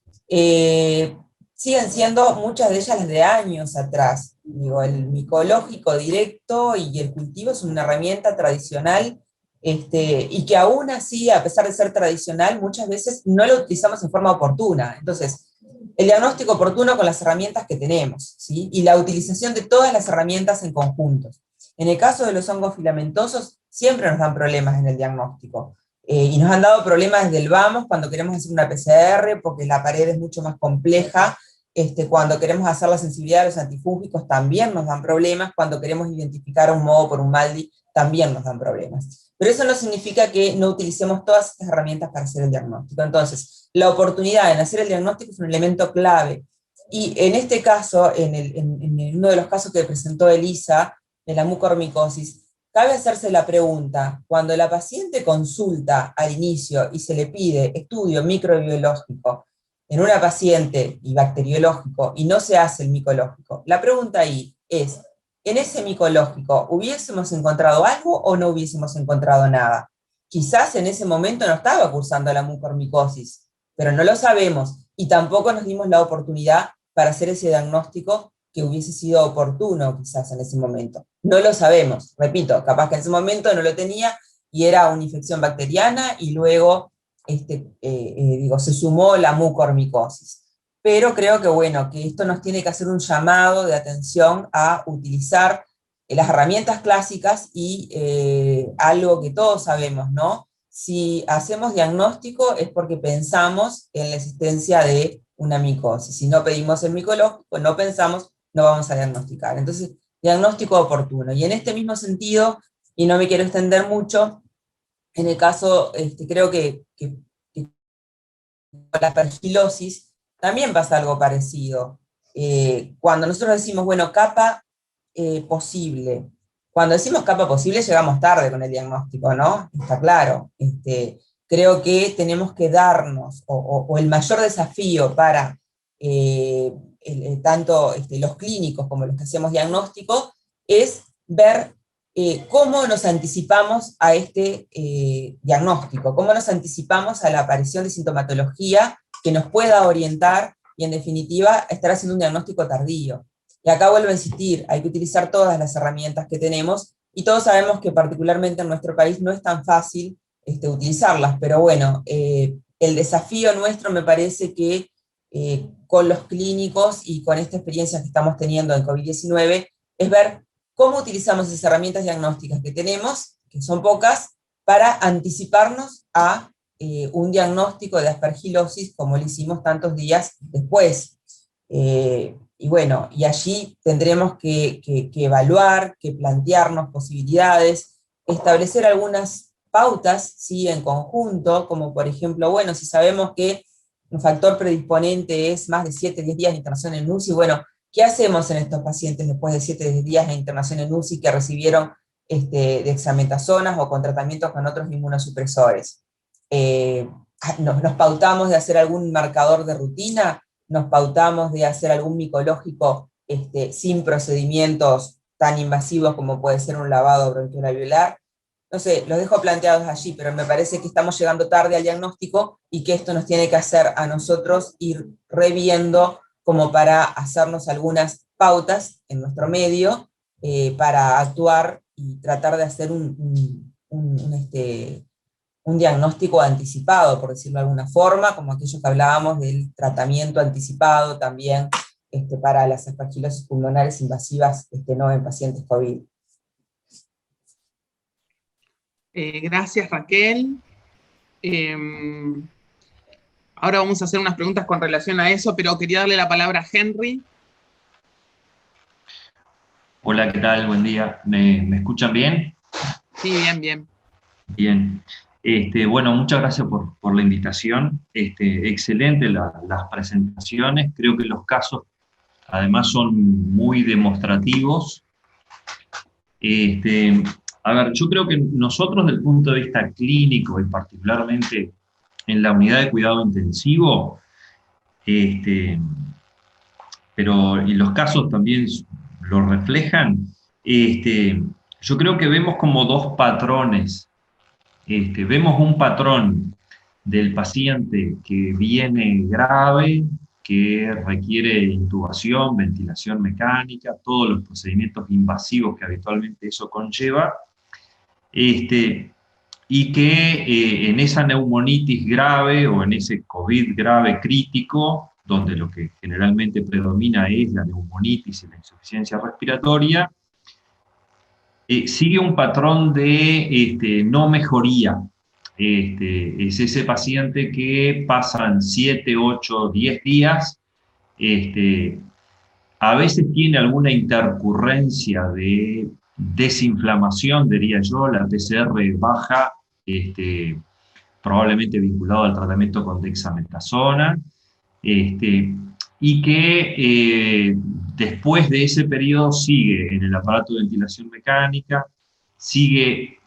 siguen siendo muchas de ellas las de años atrás. Digo, el micológico directo y el cultivo es una herramienta tradicional, y que aún así, a pesar de ser tradicional, muchas veces no lo utilizamos en forma oportuna. Entonces, el diagnóstico oportuno con las herramientas que tenemos, ¿sí? Y la utilización de todas las herramientas en conjunto. En el caso de los hongos filamentosos, siempre nos dan problemas en el diagnóstico. Y nos han dado problemas desde el vamos cuando queremos hacer una PCR, porque la pared es mucho más compleja. Cuando queremos hacer la sensibilidad a los antifúngicos, también nos dan problemas. Cuando queremos identificar un moho por un MALDI, también nos dan problemas. Pero eso no significa que no utilicemos todas estas herramientas para hacer el diagnóstico. Entonces, la oportunidad en hacer el diagnóstico es un elemento clave. Y en este caso, en uno de los casos que presentó Elisa, de la mucormicosis, cabe hacerse la pregunta, cuando la paciente consulta al inicio y se le pide estudio microbiológico en una paciente y bacteriológico y no se hace el micológico, la pregunta ahí es, ¿en ese micológico hubiésemos encontrado algo o no hubiésemos encontrado nada? Quizás en ese momento no estaba cursando la mucormicosis, pero no lo sabemos, y tampoco nos dimos la oportunidad para hacer ese diagnóstico que hubiese sido oportuno quizás en ese momento. No lo sabemos, repito, capaz que en ese momento no lo tenía y era una infección bacteriana y luego se sumó la mucormicosis. Pero creo que bueno, que esto nos tiene que hacer un llamado de atención a utilizar las herramientas clásicas y algo que todos sabemos, ¿no? Si hacemos diagnóstico es porque pensamos en la existencia de una micosis. Si no pedimos el micológico, no pensamos, no vamos a diagnosticar. Entonces, diagnóstico oportuno. Y en este mismo sentido, y no me quiero extender mucho, en el caso, creo que con la aspergilosis también pasa algo parecido. Cuando nosotros decimos, bueno, capa posible, cuando decimos capa posible llegamos tarde con el diagnóstico, ¿no? Está claro. Creo que tenemos que darnos, o el mayor desafío para tanto los clínicos como los que hacemos diagnóstico, es ver cómo nos anticipamos a este diagnóstico, cómo nos anticipamos a la aparición de sintomatología que nos pueda orientar y en definitiva estar haciendo un diagnóstico tardío. Y acá vuelvo a insistir, hay que utilizar todas las herramientas que tenemos, y todos sabemos que particularmente en nuestro país no es tan fácil utilizarlas, pero bueno, el desafío nuestro me parece que con los clínicos y con esta experiencia que estamos teniendo en COVID-19, es ver cómo utilizamos esas herramientas diagnósticas que tenemos, que son pocas, para anticiparnos a un diagnóstico de aspergilosis como lo hicimos tantos días después. Y bueno, y allí tendremos que evaluar, que plantearnos posibilidades, establecer algunas pautas, ¿sí?, en conjunto, como por ejemplo, bueno, si sabemos que un factor predisponente es más de 7-10 días de internación en UCI, bueno, ¿qué hacemos en estos pacientes después de 7-10 días de internación en UCI que recibieron dexametasonas o con tratamientos con otros inmunosupresores? Nos pautamos de hacer algún marcador de rutina, nos pautamos de hacer algún micológico sin procedimientos tan invasivos como puede ser un lavado bronquiolabiolar. No sé, los dejo planteados allí, pero me parece que estamos llegando tarde al diagnóstico y que esto nos tiene que hacer a nosotros ir reviendo como para hacernos algunas pautas en nuestro medio para actuar y tratar de hacer un diagnóstico anticipado, por decirlo de alguna forma, como aquello que hablábamos del tratamiento anticipado también para las aspergilosis pulmonares invasivas no en pacientes COVID. Gracias, Raquel. Ahora vamos a hacer unas preguntas con relación a eso, pero quería darle la palabra a Henry. Hola, ¿qué tal? Buen día. ¿Me escuchan bien? Sí, bien, bien. Bien. Bueno, muchas gracias por la invitación. Excelente las presentaciones. Creo que los casos además son muy demostrativos. A ver, yo creo que nosotros desde el punto de vista clínico y particularmente en la unidad de cuidado intensivo, pero y los casos también lo reflejan, yo creo que vemos como dos patrones. Vemos un patrón del paciente que viene grave, que requiere intubación, ventilación mecánica, todos los procedimientos invasivos que habitualmente eso conlleva, y que en esa neumonitis grave o en ese COVID grave crítico, donde lo que generalmente predomina es la neumonitis y la insuficiencia respiratoria, sigue un patrón de no mejoría. Es ese paciente que pasan 7, 8, 10 días, a veces tiene alguna intercurrencia de desinflamación, diría yo, la PCR baja, probablemente vinculado al tratamiento con dexametasona, y que después de ese periodo sigue en el aparato de ventilación mecánica, sigue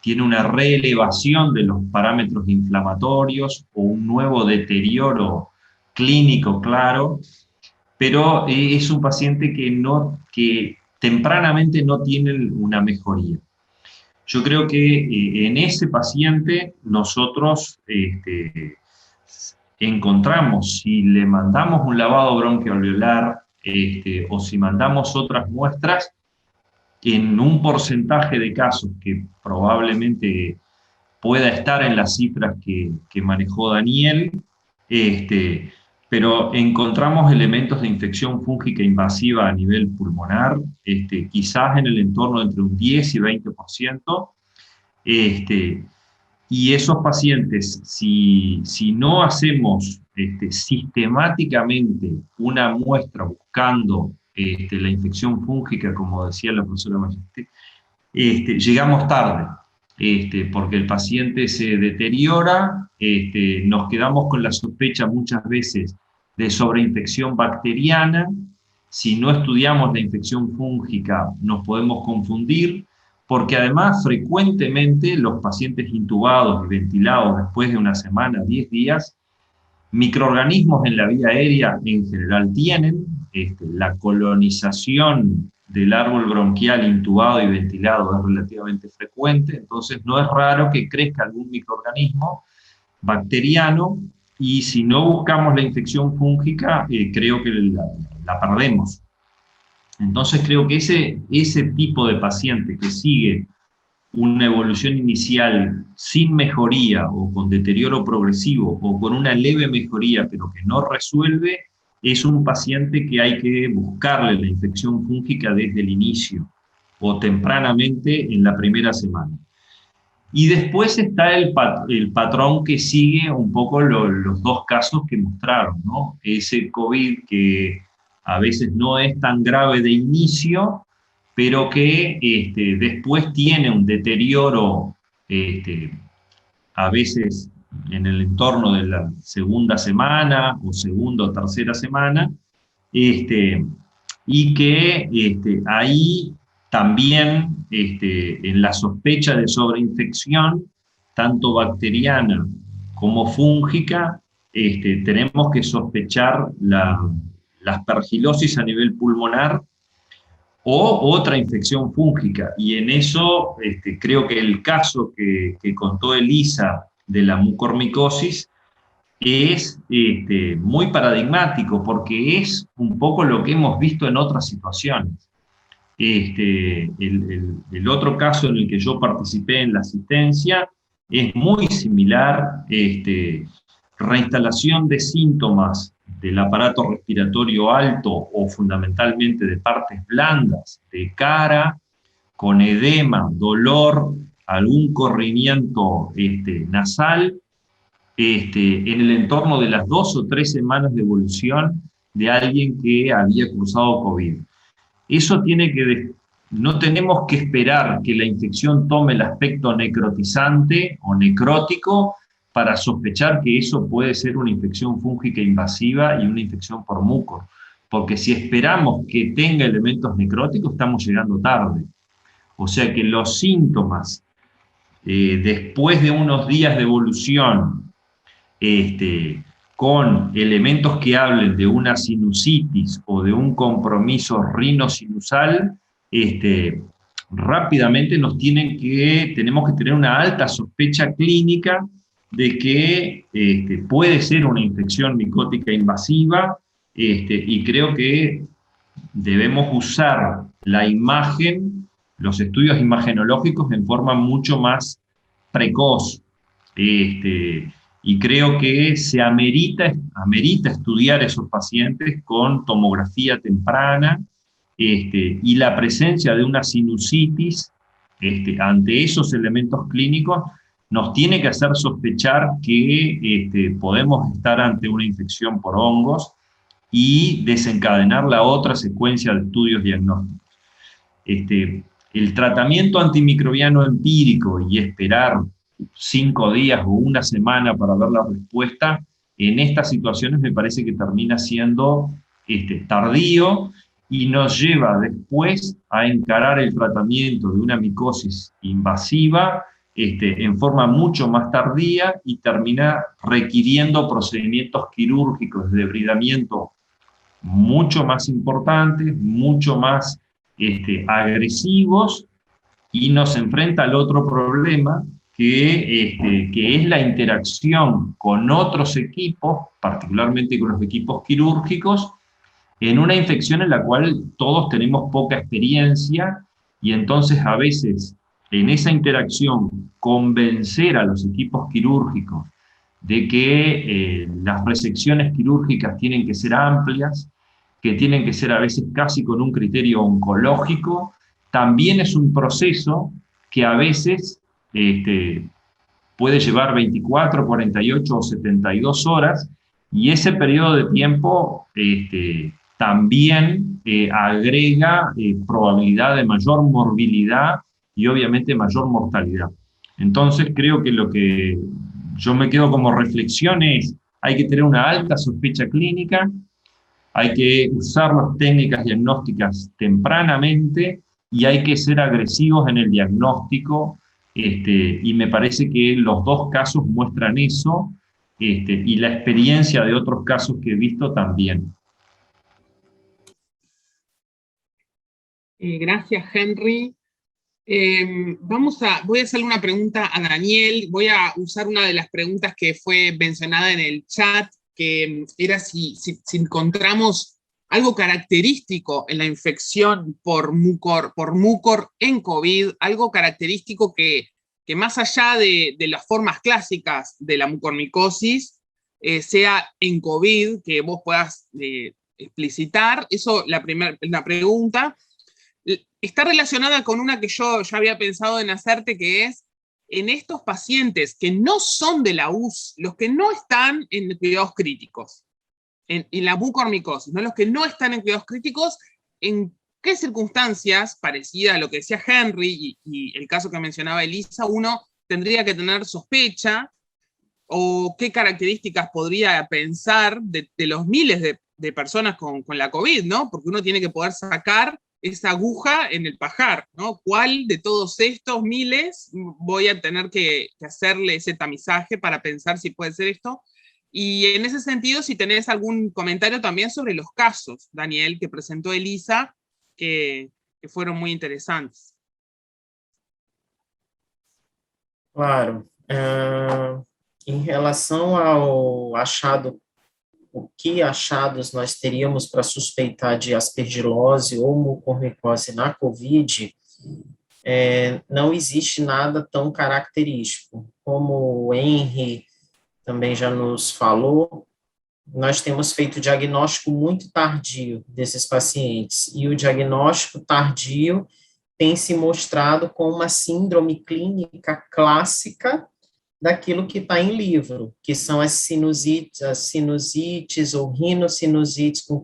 tiene una reelevación de los parámetros inflamatorios o un nuevo deterioro clínico claro, pero es un paciente que tempranamente no tiene una mejoría. Yo creo que en ese paciente nosotros encontramos, si le mandamos un lavado bronquialveolar o si mandamos otras muestras, en un porcentaje de casos que probablemente pueda estar en las cifras que manejó Daniel, pero encontramos elementos de infección fúngica invasiva a nivel pulmonar, quizás en el entorno entre un 10 y 20%, y esos pacientes, si no hacemos sistemáticamente una muestra buscando la infección fúngica, como decía la profesora Majesté, llegamos tarde, porque el paciente se deteriora, nos quedamos con la sospecha muchas veces de sobreinfección bacteriana. Si no estudiamos la infección fúngica nos podemos confundir, porque además frecuentemente los pacientes intubados y ventilados después de una semana, 10 días, microorganismos en la vía aérea en general tienen, la colonización del árbol bronquial intubado y ventilado es relativamente frecuente, entonces no es raro que crezca algún microorganismo bacteriano, y si no buscamos la infección fúngica, creo que la perdemos. Entonces creo que ese tipo de paciente que sigue una evolución inicial sin mejoría o con deterioro progresivo o con una leve mejoría pero que no resuelve, es un paciente que hay que buscarle la infección fúngica desde el inicio o tempranamente en la primera semana. Y después está el patrón que sigue un poco los dos casos que mostraron, ¿no? Ese COVID que a veces no es tan grave de inicio, pero que después tiene un deterioro, a veces en el entorno de la segunda semana o segunda o tercera semana, y que ahí también en la sospecha de sobreinfección, tanto bacteriana como fúngica, tenemos que sospechar la aspergilosis a nivel pulmonar o otra infección fúngica. Y en eso creo que el caso que contó Elisa de la mucormicosis es muy paradigmático, porque es un poco lo que hemos visto en otras situaciones. El otro caso en el que yo participé en la asistencia es muy similar, reinstalación de síntomas del aparato respiratorio alto o fundamentalmente de partes blandas, de cara, con edema, dolor, algún corrimiento nasal, en el entorno de las 2 o 3 semanas de evolución de alguien que había cursado COVID. Eso no tenemos que esperar que la infección tome el aspecto necrotizante o necrótico para sospechar que eso puede ser una infección fúngica invasiva y una infección por mucor. Porque si esperamos que tenga elementos necróticos, estamos llegando tarde. O sea que los síntomas, después de unos días de evolución, con elementos que hablen de una sinusitis o de un compromiso rinosinusal, rápidamente tenemos que tener una alta sospecha clínica de que puede ser una infección micótica invasiva, y creo que debemos usar la imagen, los estudios imagenológicos en forma mucho más precoz. Y creo que se amerita estudiar esos pacientes con tomografía temprana, y la presencia de una sinusitis ante esos elementos clínicos nos tiene que hacer sospechar que podemos estar ante una infección por hongos y desencadenar la otra secuencia de estudios diagnósticos. El tratamiento antimicrobiano empírico y esperar 5 días o una semana para ver la respuesta, en estas situaciones me parece que termina siendo tardío y nos lleva después a encarar el tratamiento de una micosis invasiva en forma mucho más tardía y termina requiriendo procedimientos quirúrgicos de debridamiento mucho más importantes, mucho más agresivos, y nos enfrenta al otro problema que es la interacción con otros equipos, particularmente con los equipos quirúrgicos, en una infección en la cual todos tenemos poca experiencia, y entonces a veces en esa interacción convencer a los equipos quirúrgicos de que las resecciones quirúrgicas tienen que ser amplias, que tienen que ser a veces casi con un criterio oncológico, también es un proceso que a veces puede llevar 24, 48 o 72 horas, y ese periodo de tiempo también agrega probabilidad de mayor morbilidad y obviamente mayor mortalidad. Entonces creo que lo que yo me quedo como reflexión es: hay que tener una alta sospecha clínica, hay que usar las técnicas diagnósticas tempranamente y hay que ser agresivos en el diagnóstico, y me parece que los dos casos muestran eso, y la experiencia de otros casos que he visto también. Gracias, Henry. Voy a hacerle una pregunta a Daniel. Voy a usar una de las preguntas que fue mencionada en el chat, que era si encontramos algo característico en la infección por mucor en COVID, algo característico que más allá de las formas clásicas de la mucormicosis, sea en COVID, que vos puedas explicitar. Eso, la pregunta. Está relacionada con una que yo ya había pensado en hacerte, que es, en estos pacientes que no son de la UCI, los que no están en cuidados críticos, en la mucormicosis, ¿no? Los que no están en cuidados críticos, ¿en qué circunstancias, parecida a lo que decía Henry y el caso que mencionaba Elisa, uno tendría que tener sospecha, o qué características podría pensar de los miles de personas con la COVID, ¿no? Porque uno tiene que poder sacar esa aguja en el pajar, ¿no? ¿Cuál de todos estos miles voy a tener que hacerle ese tamizaje para pensar si puede ser esto? Y en ese sentido, si tenés algún comentario también sobre los casos, Daniel, que presentó Elisa, que fueron muy interesantes. Claro. Em relação ao achado, o que achados nós teríamos para suspeitar de aspergilose ou mucormicose na COVID, não existe nada tão característico. Como o Henry também já nos falou, nós temos feito diagnóstico muito tardio desses pacientes, e o diagnóstico tardio tem se mostrado como uma síndrome clínica clássica daquilo que está em livro, que são as sinusites ou rinossinusites com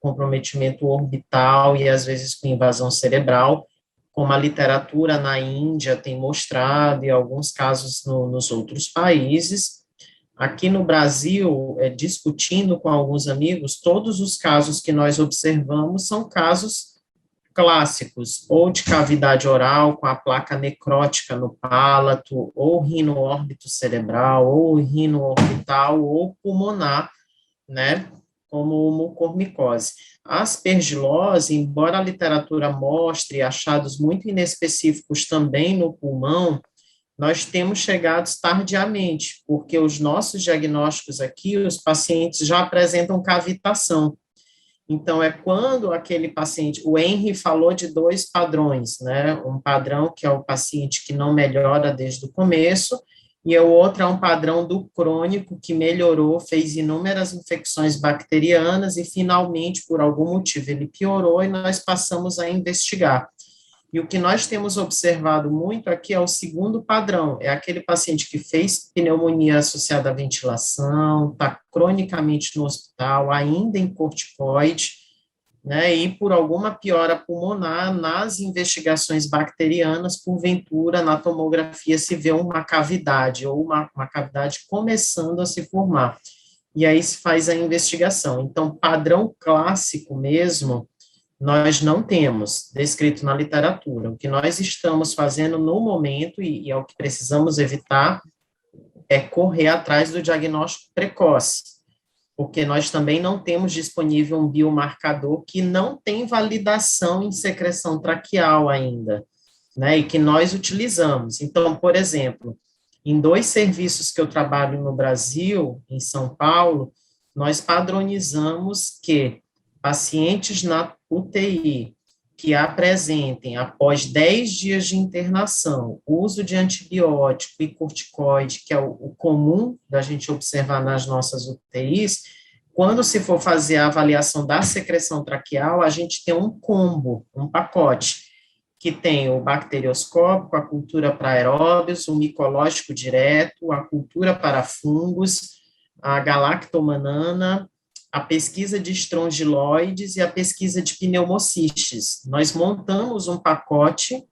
comprometimento orbital e às vezes com invasão cerebral, como a literatura na Índia tem mostrado, e alguns casos nos outros países. Aqui no Brasil, discutindo com alguns amigos, todos os casos que nós observamos são casos clássicos, ou de cavidade oral com a placa necrótica no palato, ou rino órbito cerebral, ou rino orbital, ou pulmonar, né, como mucormicose. A aspergilose, embora a literatura mostre achados muito inespecíficos também no pulmão, nós temos chegado tardiamente, porque os nossos diagnósticos aqui, os pacientes já apresentam cavitação. Então, é quando aquele paciente, o Henry falou de 2 padrões, né? Um padrão que é o paciente que não melhora desde o começo, e o outro é um padrão do crônico que melhorou, fez inúmeras infecções bacterianas e, finalmente, por algum motivo, ele piorou e nós passamos a investigar. E o que nós temos observado muito aqui é o segundo padrão, é aquele paciente que fez pneumonia associada à ventilação, está cronicamente no hospital, ainda em corticoide, né, e por alguma piora pulmonar, nas investigações bacterianas, porventura, na tomografia se vê uma cavidade, ou uma cavidade começando a se formar. E aí se faz a investigação. Então, padrão clássico mesmo, nós não temos descrito na literatura. O que nós estamos fazendo no momento, e é o que precisamos evitar, é correr atrás do diagnóstico precoce, porque nós também não temos disponível um biomarcador que não tem validação em secreção traqueal ainda, né, e que nós utilizamos. Então, por exemplo, em 2 serviços que eu trabalho no Brasil, em São Paulo, nós padronizamos que pacientes na UTI que apresentem, após 10 dias de internação, uso de antibiótico e corticoide, que é o comum da gente observar nas nossas UTIs, quando se for fazer a avaliação da secreção traqueal, a gente tem um combo, um pacote, que tem o bacterioscópico, a cultura para aeróbios, o micológico direto, a cultura para fungos, a galactomanana, a pesquisa de estrongiloides e a pesquisa de pneumocistes. Nós montamos um pacote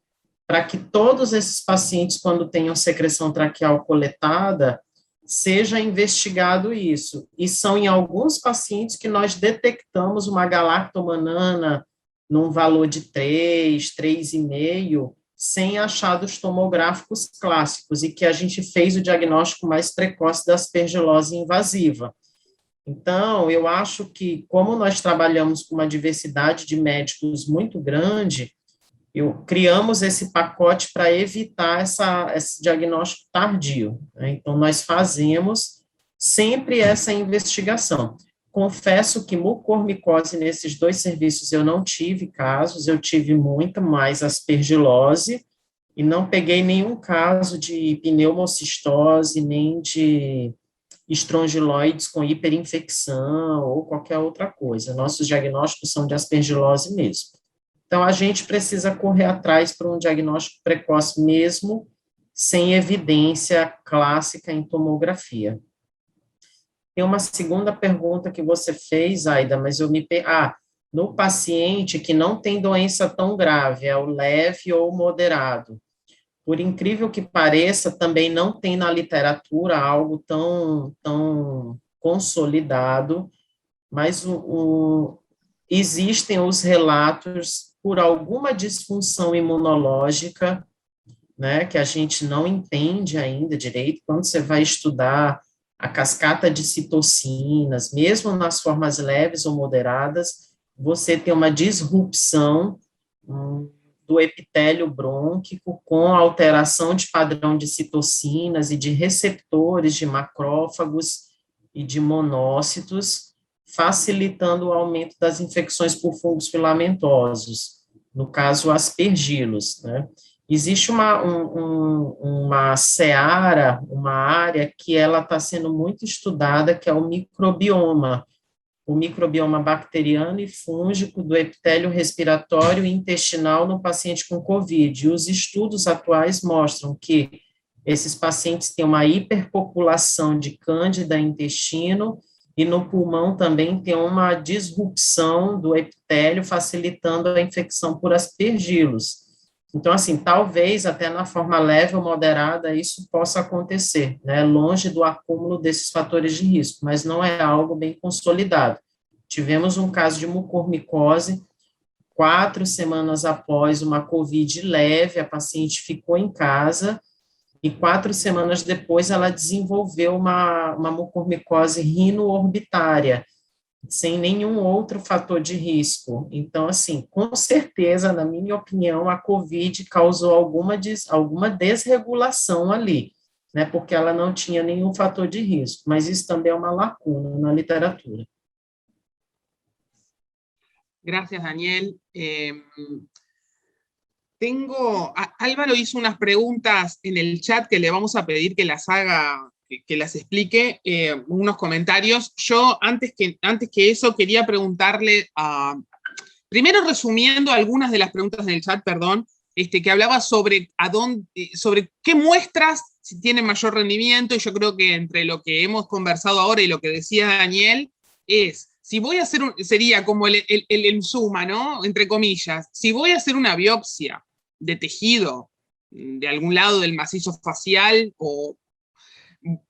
para que todos esses pacientes, quando tenham secreção traqueal coletada, seja investigado isso. E são em alguns pacientes que nós detectamos uma galactomanana num valor de 3, 3,5, sem achados tomográficos clássicos, e que a gente fez o diagnóstico mais precoce da aspergilose invasiva. Então, eu acho que, como nós trabalhamos com uma diversidade de médicos muito grande, criamos esse pacote para evitar esse diagnóstico tardio, né? Então, nós fazemos sempre essa investigação. Confesso que mucormicose, nesses 2 serviços, eu não tive casos, eu tive muita mais aspergilose, e não peguei nenhum caso de pneumocistose, nem de estrongiloides com hiperinfecção ou qualquer outra coisa. Nossos diagnósticos são de aspergilose mesmo. Então, a gente precisa correr atrás para um diagnóstico precoce mesmo, sem evidência clássica em tomografia. Tem uma segunda pergunta que você fez, Aida, mas eu me... no paciente que não tem doença tão grave, é o leve ou moderado. Por incrível que pareça, também não tem na literatura algo tão consolidado, mas existem os relatos por alguma disfunção imunológica, né, que a gente não entende ainda direito. Quando você vai estudar a cascata de citocinas, mesmo nas formas leves ou moderadas, você tem uma disrupção do epitélio brônquico com alteração de padrão de citocinas e de receptores de macrófagos e de monócitos, facilitando o aumento das infecções por fungos filamentosos, no caso, aspergilos, né? Existe uma seara, uma área que ela está sendo muito estudada, que é o microbioma bacteriano e fúngico do epitélio respiratório e intestinal no paciente com COVID. E os estudos atuais mostram que esses pacientes têm uma hiperpopulação de cândida intestino e no pulmão também tem uma disrupção do epitélio, facilitando a infecção por aspergilos. Então, assim, talvez até na forma leve ou moderada isso possa acontecer, né, longe do acúmulo desses fatores de risco, mas não é algo bem consolidado. Tivemos um caso de mucormicose, 4 semanas após uma COVID leve, a paciente ficou em casa, e 4 semanas depois ela desenvolveu uma mucormicose rino-orbitária, sem nenhum outro fator de risco. Então, assim, com certeza, na minha opinião, a COVID causou alguma desregulação ali, né, porque ela não tinha nenhum fator de risco, mas isso também é uma lacuna na literatura. Gracias, Daniel. Álvaro hizo unas preguntas en el chat que le vamos a pedir que las haga, que las explique, unos comentarios. Yo, antes que eso, quería preguntarle primero resumiendo algunas de las preguntas en el chat, perdón, que hablaba sobre sobre qué muestras si tienen mayor rendimiento, y yo creo que entre lo que hemos conversado ahora y lo que decía Daniel, si voy a hacer sería como el en suma, ¿no? Entre comillas, si voy a hacer una biopsia de tejido de algún lado del macizo facial, o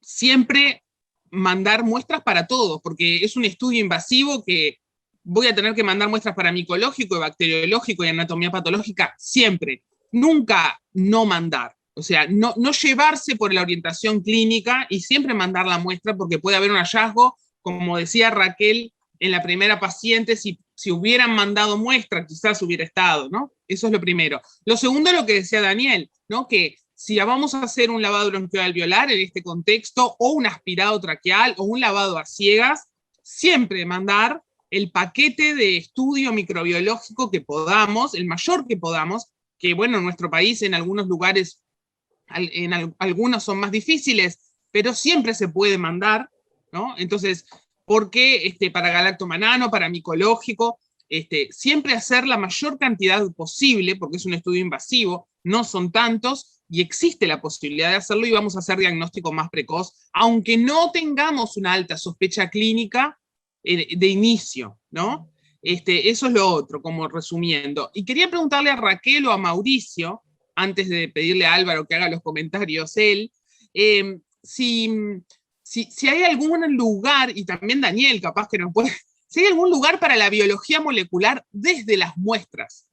siempre mandar muestras para todos, porque es un estudio invasivo que voy a tener que mandar muestras para micológico, bacteriológico y anatomía patológica, siempre. Nunca no mandar. O sea, no llevarse por la orientación clínica y siempre mandar la muestra, porque puede haber un hallazgo, como decía Raquel en la primera paciente, si hubieran mandado muestra, quizás hubiera estado, ¿no? Eso es lo primero. Lo segundo es lo que decía Daniel, ¿no? Que si vamos a hacer un lavado bronquioalveolar en este contexto, o un aspirado traqueal, o un lavado a ciegas, siempre mandar el paquete de estudio microbiológico que podamos, el mayor que podamos, que bueno, en nuestro país en algunos lugares, algunos son más difíciles, pero siempre se puede mandar, ¿no? Entonces, porque para galactomanano, para micológico, siempre hacer la mayor cantidad posible, porque es un estudio invasivo, no son tantos, y existe la posibilidad de hacerlo, y vamos a hacer diagnóstico más precoz, aunque no tengamos una alta sospecha clínica de inicio, ¿no? Eso es lo otro, como resumiendo. Y quería preguntarle a Raquel o a Mauricio, antes de pedirle a Álvaro que haga los comentarios él, si hay algún lugar, y también Daniel capaz que nos puede, si hay algún lugar para la biología molecular desde las muestras,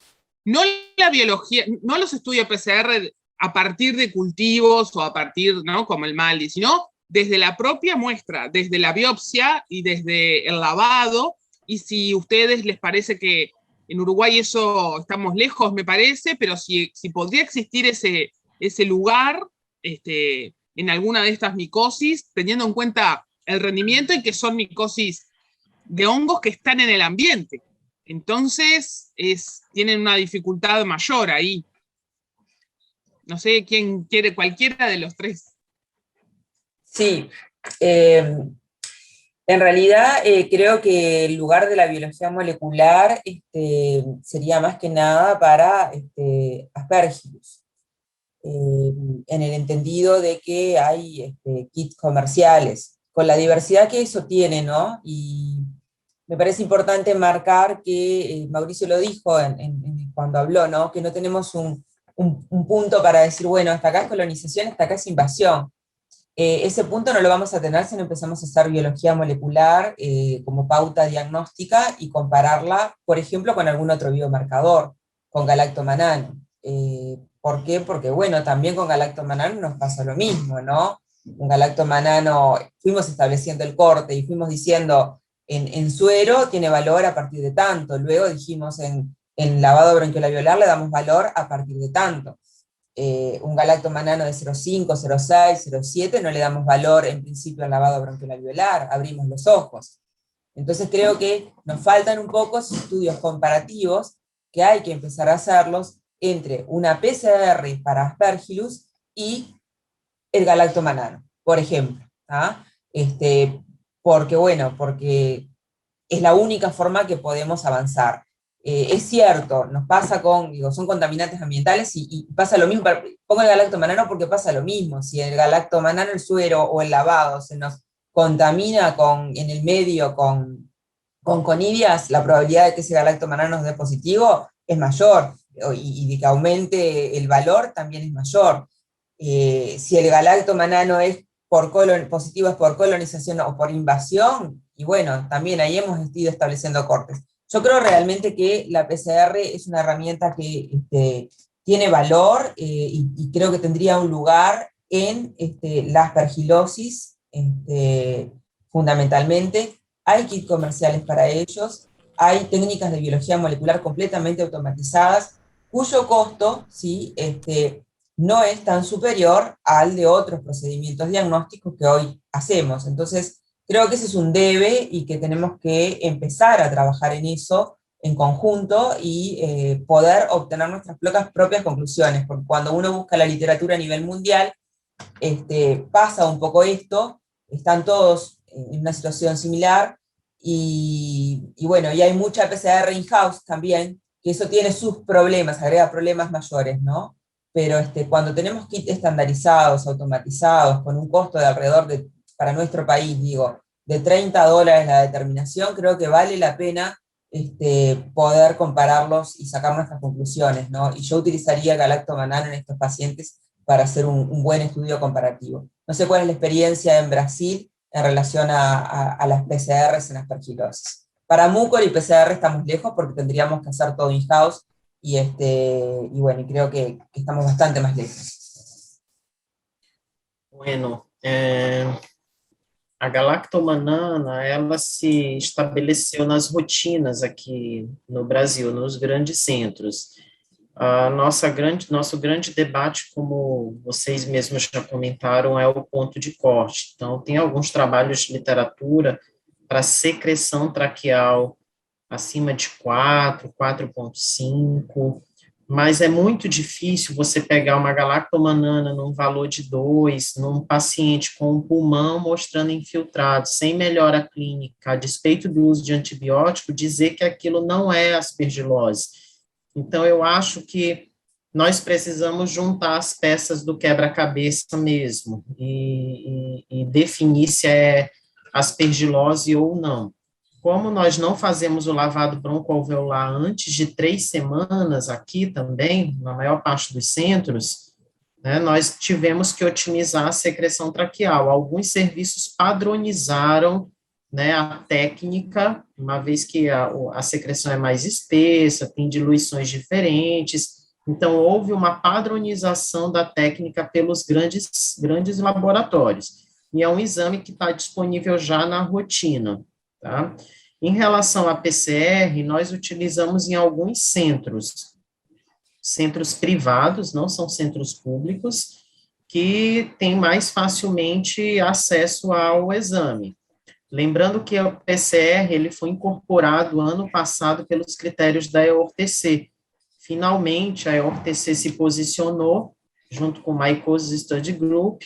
no la biología, no los estudios PCR a partir de cultivos o a partir, ¿no? Como el MALDI, sino desde la propia muestra, desde la biopsia y desde el lavado, y si a ustedes les parece que en Uruguay eso estamos lejos, me parece, pero si podría existir ese lugar en alguna de estas micosis, teniendo en cuenta el rendimiento y que son micosis de hongos que están en el ambiente. Entonces, tienen una dificultad mayor ahí. No sé quién quiere, cualquiera de los tres. Sí, en realidad creo que el lugar de la biología molecular sería más que nada para Aspergillus, en el entendido de que hay kits comerciales, con la diversidad que eso tiene, ¿no? Y me parece importante marcar que Mauricio lo dijo cuando habló, ¿no? Que no tenemos un punto para decir, bueno, hasta acá es colonización, hasta acá es invasión. Ese punto no lo vamos a tener si no empezamos a hacer biología molecular como pauta diagnóstica y compararla, por ejemplo, con algún otro biomarcador, con galactomanano. ¿Por qué? Porque, bueno, también con galactomanano nos pasa lo mismo, ¿no? Un galactomanano, fuimos estableciendo el corte y fuimos diciendo, en suero tiene valor a partir de tanto, luego dijimos en lavado bronquiolabiolar le damos valor a partir de tanto. Un galactomanano de 0,5, 0,6, 0,7 no le damos valor en principio al lavado bronquiolabiolar, abrimos los ojos. Entonces creo que nos faltan un poco esos estudios comparativos que hay que empezar a hacerlos entre una PCR para Aspergillus y el galactomanano, por ejemplo. ¿Ah? Porque es la única forma que podemos avanzar. Es cierto, nos pasa son contaminantes ambientales y pasa lo mismo, pongo el galactomanano porque pasa lo mismo, si el galactomanano, el suero o el lavado se nos contamina en el medio con conidias, la probabilidad de que ese galactomanano nos dé positivo es mayor, y de que aumente el valor también es mayor. Si el galactomanano es positivo es por colonización o por invasión, y bueno, también ahí hemos ido estableciendo cortes. Yo creo realmente que la PCR es una herramienta que tiene valor y creo que tendría un lugar en la aspergilosis, fundamentalmente. Hay kits comerciales para ellos, hay técnicas de biología molecular completamente automatizadas, cuyo costo, ¿sí?, no es tan superior al de otros procedimientos diagnósticos que hoy hacemos. Entonces, creo que ese es un debe y que tenemos que empezar a trabajar en eso en conjunto y poder obtener nuestras propias conclusiones, porque cuando uno busca la literatura a nivel mundial, pasa un poco esto, están todos en una situación similar, y bueno, y hay mucha PCR in-house también, que eso tiene sus problemas, agrega problemas mayores, ¿no? Pero cuando tenemos kits estandarizados, automatizados, con un costo de alrededor de, para nuestro país, digo, de $30 la determinación, creo que vale la pena poder compararlos y sacar nuestras conclusiones, ¿no? Y yo utilizaría galactomanano en estos pacientes para hacer un buen estudio comparativo. No sé cuál es la experiencia en Brasil en relación a las PCRs en aspergilosis. Para mucor y PCR estamos lejos porque tendríamos que hacer todo in-house, y bueno, y creo que estamos bastante más lejos. Bueno, a galactomanana, ela se estabeleceu nas rotinas aqui no Brasil, nos grandes centros. Nosso grande debate, como vocês mesmos já comentaram, é o ponto de corte. Então, tem alguns trabalhos de literatura para secreção traqueal acima de 4, 4,5, mas é muito difícil você pegar uma galactomanana num valor de 2, num paciente com um pulmão mostrando infiltrado, sem melhora clínica, a despeito do uso de antibiótico, dizer que aquilo não é aspergilose. Então, eu acho que nós precisamos juntar as peças do quebra-cabeça mesmo e definir se é aspergilose ou não. Como nós não fazemos o lavado broncoalveolar antes de 3 semanas aqui também, na maior parte dos centros, né, nós tivemos que otimizar a secreção traqueal. Alguns serviços padronizaram, né, a técnica, uma vez que a secreção é mais espessa, tem diluições diferentes, então houve uma padronização da técnica pelos grandes laboratórios, e é um exame que está disponível já na rotina, tá? Em relação à PCR, nós utilizamos em alguns centros privados, não são centros públicos, que têm mais facilmente acesso ao exame. Lembrando que o PCR ele foi incorporado ano passado pelos critérios da EORTC. Finalmente, a EORTC se posicionou, junto com o Mycosis Study Group,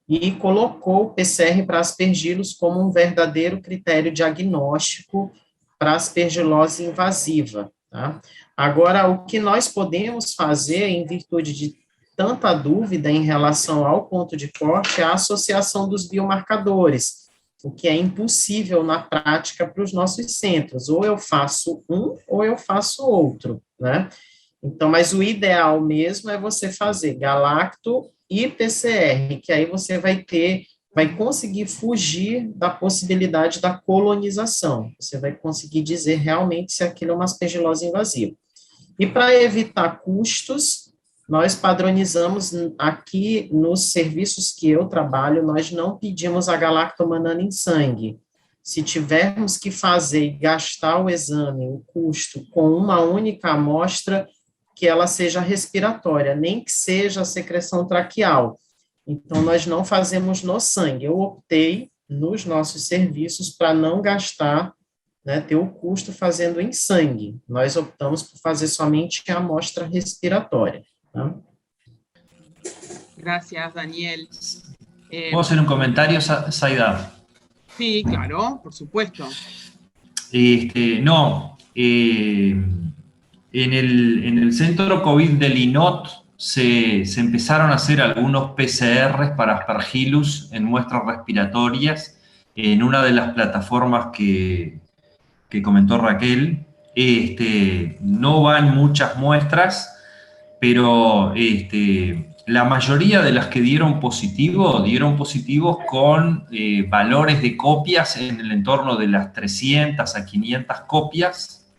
e colocou o PCR para aspergilos como um verdadeiro critério diagnóstico para aspergilose invasiva. Tá? Agora, o que nós podemos fazer, em virtude de tanta dúvida em relação ao ponto de corte, é a associação dos biomarcadores, o que é impossível na prática para os nossos centros. Ou eu faço um, ou eu faço outro, né? Então, mas o ideal mesmo é você fazer galacto e PCR, que aí você vai conseguir fugir da possibilidade da colonização. Você vai conseguir dizer realmente se aquilo é uma aspergilose invasiva. E para evitar custos, nós padronizamos aqui nos serviços que eu trabalho, nós não pedimos a galactomanana em sangue. Se tivermos que fazer e gastar o exame, o custo, com uma única amostra, que ela seja respiratória, nem que seja a secreção traqueal. Então, nós não fazemos no sangue. Eu optei, nos nossos serviços, para não gastar, né, ter o custo fazendo em sangue. Nós optamos por fazer somente a amostra respiratória. Tá? Gracias, Daniel. ¿Puedo hacer un comentario, Zaida? Sí, claro, por supuesto. En el centro COVID del INOT se empezaron a hacer algunos PCRs para Aspergillus en muestras respiratorias en una de las plataformas que comentó Raquel. No van muchas muestras, pero la mayoría de las que dieron positivos con valores de copias en el entorno de las 300 a 500 copias,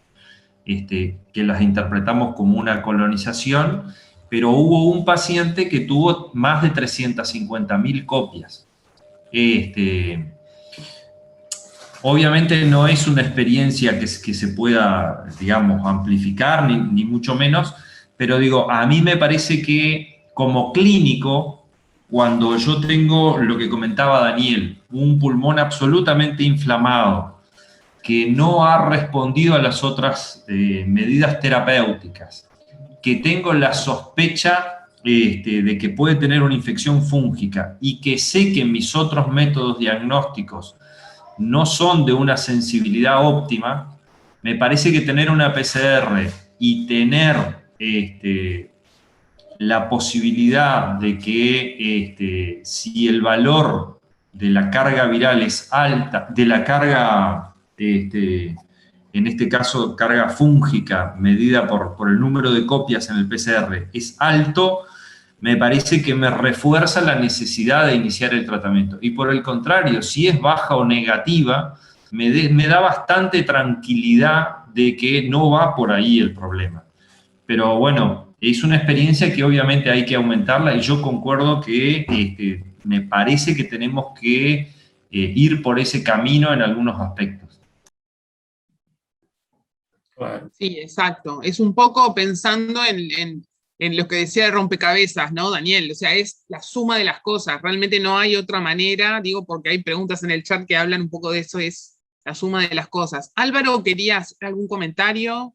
que las interpretamos como una colonización, pero hubo un paciente que tuvo más de 350.000 copias. Obviamente no es una experiencia que se pueda, digamos, amplificar, ni mucho menos, pero digo, a mí me parece que como clínico, cuando yo tengo lo que comentaba Daniel, un pulmón absolutamente inflamado, que no ha respondido a las otras medidas terapéuticas, que tengo la sospecha de que puede tener una infección fúngica y que sé que mis otros métodos diagnósticos no son de una sensibilidad óptima, me parece que tener una PCR y tener la posibilidad de que si el valor de la carga viral es alta, de la carga, en este caso carga fúngica, medida por el número de copias en el PCR, es alto, me parece que me refuerza la necesidad de iniciar el tratamiento. Y por el contrario, si es baja o negativa, me da bastante tranquilidad de que no va por ahí el problema. Pero bueno, es una experiencia que obviamente hay que aumentarla y yo concuerdo que me parece que tenemos que ir por ese camino en algunos aspectos. Sí, exacto. Es un poco pensando en lo que decía de rompecabezas, ¿no, Daniel? O sea, es la suma de las cosas. Realmente no hay otra manera, digo, porque hay preguntas en el chat que hablan un poco de eso, es la suma de las cosas. Álvaro, ¿quería hacer algún comentario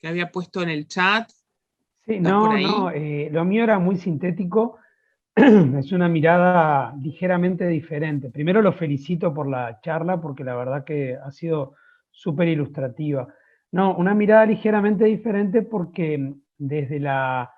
que había puesto en el chat? Sí, no, lo mío era muy sintético. Es una mirada ligeramente diferente. Primero lo felicito por la charla, porque la verdad que ha sido súper ilustrativa. No, una mirada ligeramente diferente porque desde la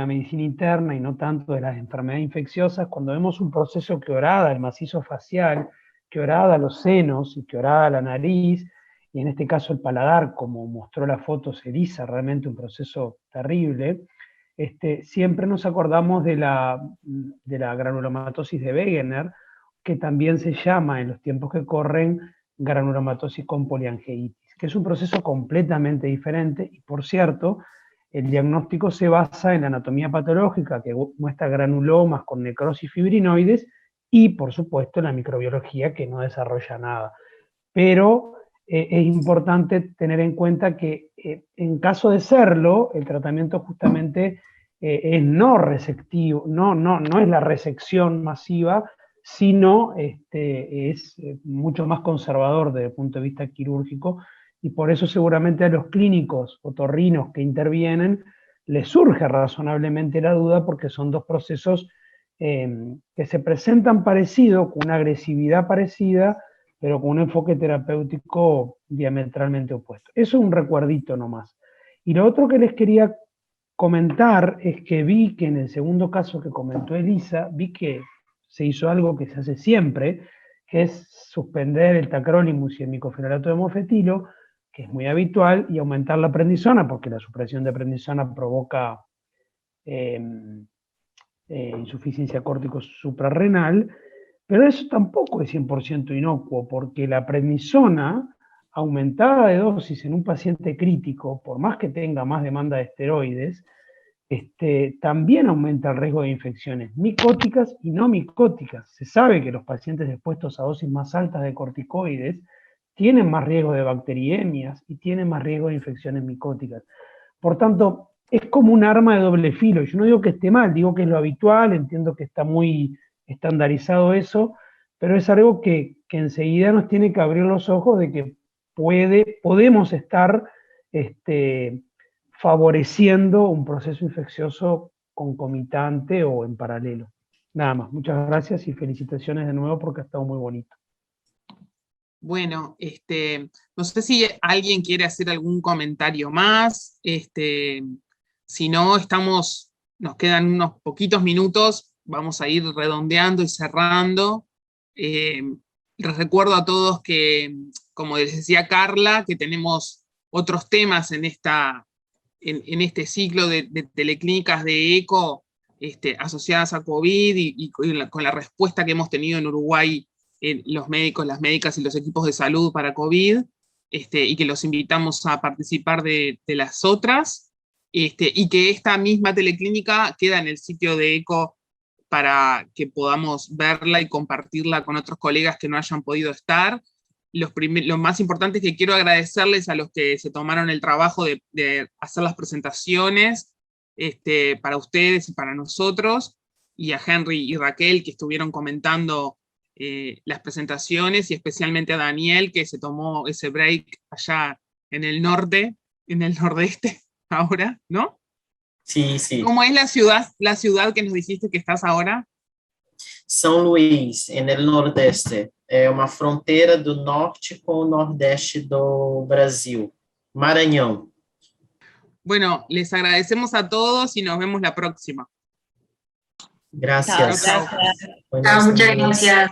medicina interna y no tanto de las enfermedades infecciosas, cuando vemos un proceso que horada el macizo facial, que horada los senos y que horada la nariz, y en este caso el paladar, como mostró la foto, se eriza, realmente un proceso terrible. Siempre nos acordamos de la granulomatosis de Wegener, que también se llama en los tiempos que corren granulomatosis con poliangeitis, que es un proceso completamente diferente y, por cierto, el diagnóstico se basa en la anatomía patológica que muestra granulomas con necrosis fibrinoides y, por supuesto, en la microbiología que no desarrolla nada. Pero es importante tener en cuenta que en caso de serlo, el tratamiento justamente es no resectivo, no es la resección masiva, sino es mucho más conservador desde el punto de vista quirúrgico, y por eso seguramente a los clínicos otorrinos que intervienen les surge razonablemente la duda, porque son dos procesos que se presentan parecidos, con una agresividad parecida, pero con un enfoque terapéutico diametralmente opuesto. Eso es un recuerdito nomás. Y lo otro que les quería comentar es que vi que en el segundo caso que comentó Elisa, vi que se hizo algo que se hace siempre, que es suspender el tacrolimus y el micofenolato de mofetilo, que es muy habitual, y aumentar la prednisona, porque la supresión de prednisona provoca insuficiencia córtico suprarrenal. Pero eso tampoco es 100% inocuo, porque la prednisona aumentada de dosis en un paciente crítico, por más que tenga más demanda de esteroides, también aumenta el riesgo de infecciones micóticas y no micóticas. Se sabe que los pacientes expuestos a dosis más altas de corticoides tienen más riesgo de bacteriemias y tienen más riesgo de infecciones micóticas. Por tanto, es como un arma de doble filo. Yo no digo que esté mal, digo que es lo habitual, entiendo que está muy estandarizado eso, pero es algo que enseguida nos tiene que abrir los ojos de que podemos estar favoreciendo un proceso infeccioso concomitante o en paralelo. Nada más, muchas gracias y felicitaciones de nuevo porque ha estado muy bonito. Bueno, no sé si alguien quiere hacer algún comentario más. Si no, nos quedan unos poquitos minutos. Vamos a ir redondeando y cerrando. Les recuerdo a todos que, como les decía Carla, que tenemos otros temas en esta en este ciclo de teleclínicas de ECO asociadas a COVID y con la respuesta que hemos tenido en Uruguay, los médicos, las médicas y los equipos de salud para COVID, y que los invitamos a participar de las otras, y que esta misma teleclínica queda en el sitio de ECO para que podamos verla y compartirla con otros colegas que no hayan podido estar. Lo más importante es que quiero agradecerles a los que se tomaron el trabajo de hacer las presentaciones, para ustedes y para nosotros, y a Henry y Raquel que estuvieron comentando las presentaciones, y especialmente a Daniel que se tomó ese break allá en el norte, en el nordeste ahora, ¿no? Sí, sí. ¿Cómo es la ciudad que nos dijiste que estás ahora? São Luís, en el nordeste. É uma fronteira do norte com o nordeste do Brasil. Maranhão. Bueno, les agradecemos a todos y nos vemos la próxima. Gracias. Chao, Chao, muchas gracias.